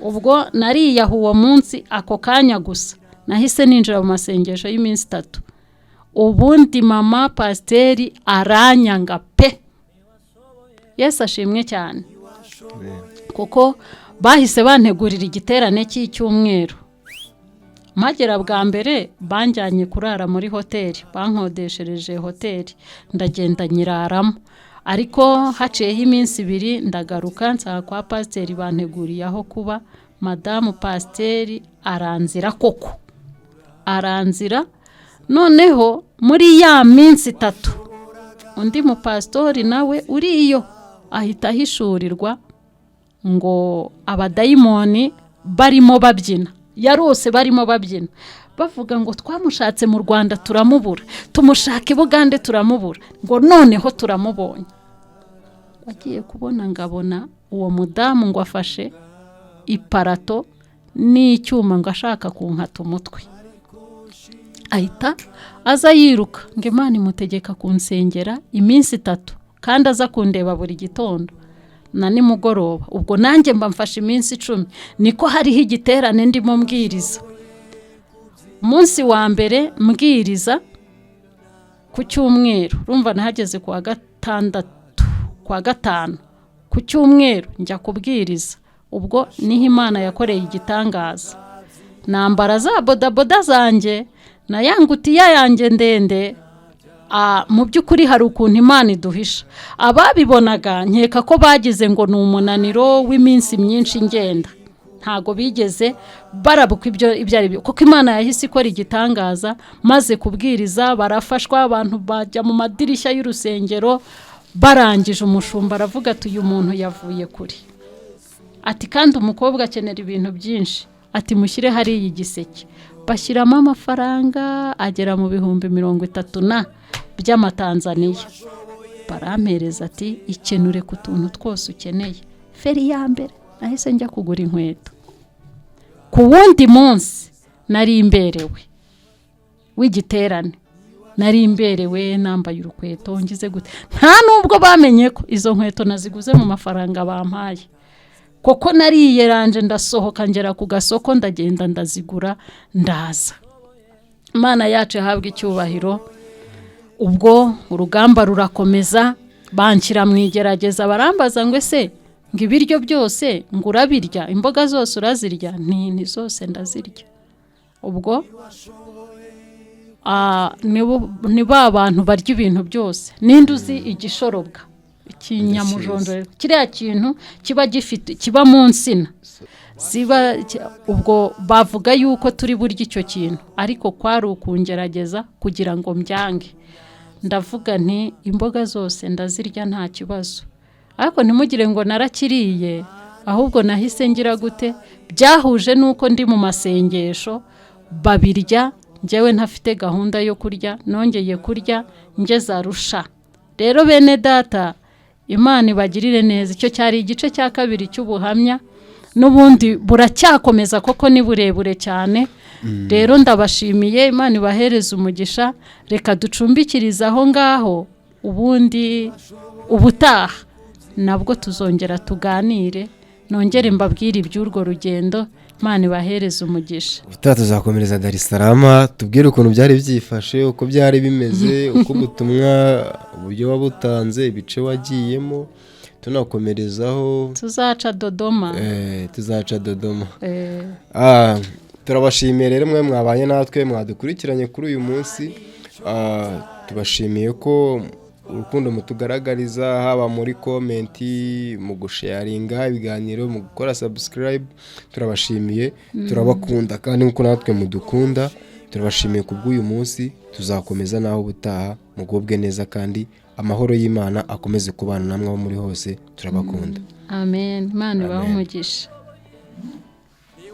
A: Ubwo nariyahu uwo munsi ako kanya gusa, nahise ninjira mu masengesho y'iminsi 3. Ubundi mama pasiteri aranyanga pe. Yesu ashimwe cyane. Kuko bahise bantegurira igiterane cy'icyumweru. Magera bwa mbere banjyanye kurara muri hoteli, bankodeshereje hoteli, ndagenda nyiraramo. Ariko haciyeho iminsi 2 ndagaruka nsanga kwa pasiteri banteguriye aho kuba. Madamu pasiteri aranzira koko, aranzira. Noneho muri ya minsi 3 undi mupasitori nawe uriyo ahita ahishurirwa ngo abadayimoni barimo babyina. Yarose barimo babyina bavuga ngo twamushatse mu Rwanda turamubura, tumushaka i Bugande turamubura, ngo noneho turamubonye. Bagiye kubona ngabona uwo mudamu ngo afashe iparato n'icyuma ngo ashaka kunkata umutwe. Ahita aza yiruka ngo Imana imutegeka kunsengera iminsi 3 kandi aza kundeba buri gitondo na nimugoroba. Ubwo nanjye mba mfashe iminsi 10. Niko hariho igiterane ndimo mbwiriza. Umunsi wa mbere mbwiriza ku cyumweru, urumva nahageze ku wa gatandatu, kwa gatanu. Ku cyumweru njya kubwiriza. Ubwo niho Imana yakoreye igitangaza. Nambara za bodaboda zanjye na yangutiya yanjye ndende. Mu by'ukuri hari ukuntu Imana iduhisha. Ababibonaga nkeka ko bagize ngo ni umunaniro w'iminsi myinshi ngenda. Ntago bigeze barabuka ibyo ari byo, kuko Imana yahise ikora igitangaza. Maze kubwiriza barafashwa, abantu bajya mu madirishya y'urusengero. Barangije umushumba aravuga ati uyu muntu yavuye kuri. Ati kandi umukobwa akenera ibintu byinshi. Ati mushyire hari iyi giseke. Bashyiramo amafaranga agera mu 30,000 by'amatanzaniya. Barampereza ati ikenure ku tuntu twose ukeneye. Feri ya mbere nahise njya kugura inkweto. Ku wundi munsi nari imberewe w'igiterane, nari imberewe nambaye urukweto ngize gute. Nta nubwo bamenye ko izo nkweto naziguze mu mafaranga bampaye. Koko nariyeranje ndasohoka ngera ku gasoko ndagenda ndazigura ndaza. Imana yacu ihabwe icyubahiro. Ubwo urugamba rurakomeza, banshyira mu igerageza barambaza ngo ese ngo ibiryo byose ngo urabirya, imboga zose urazirya? Ni zose ndazirya. Ubwo ni ba bantu barya ibintu byose. Ninduzi igishorobwa, ikinyamujondo, kiriya kintu kiba gifite kiba mu nsina ziba. Ubwo bavuga yuko turi burya icyo kintu, ariko kwari ukungerageza kugira ngo mbyange. Ndavuga nti imboga zose ndazirya nta kibazo. Ariko ntimugire ngo narakiriye, ahubwo nahise ngira gute, byahuje nuko ndi mu masengesho babirya, njyewe ntafite gahunda yo kurya, nongeye kurya ngeze Arusha. Rero bene data, Imana ibagirire neza. Icyo cyari igice cya 2 cy'ubuhamya, n'ubundi buracyakomeza koko ni burebure cyane. Rero ndabashimiye, Imana ibahereze umugisha. Reka ducumbikiriza aho ngaho, ubundi ubutaha nabwo tuzongera tuganire nongere mbabwire iby'urwo rugendo Imana ibahereze umugisha.
B: Ubutaha tuzakomereza Dar es Salaam tubwire ukuntu byari byifashe uko byari bimeze uko ubutumwa uburyo wabutanze ibice wagiyemo tunakomerezaho
A: tuzaca Dodoma.
B: Tuzaca Dodoma. Turabashimiye rero mwe mwabanye natwe mwadukurikiranye kuri uyu munsi. Tubashimiye ko urukundo mutugaragariza haba muri komenti mu gusharinga ibiganiro mu gukora subscribe. Turabashimiye turabakunda kandi nkuko natwe mudukunda. Turabashimiye kubw'uyu munsi tuzakomeza naho ubutaha mugubwe neza kandi amahoro y'Imana akomeze kubana namwe muri hose turabakunda.
A: Amen. Imana ibahe umugisha.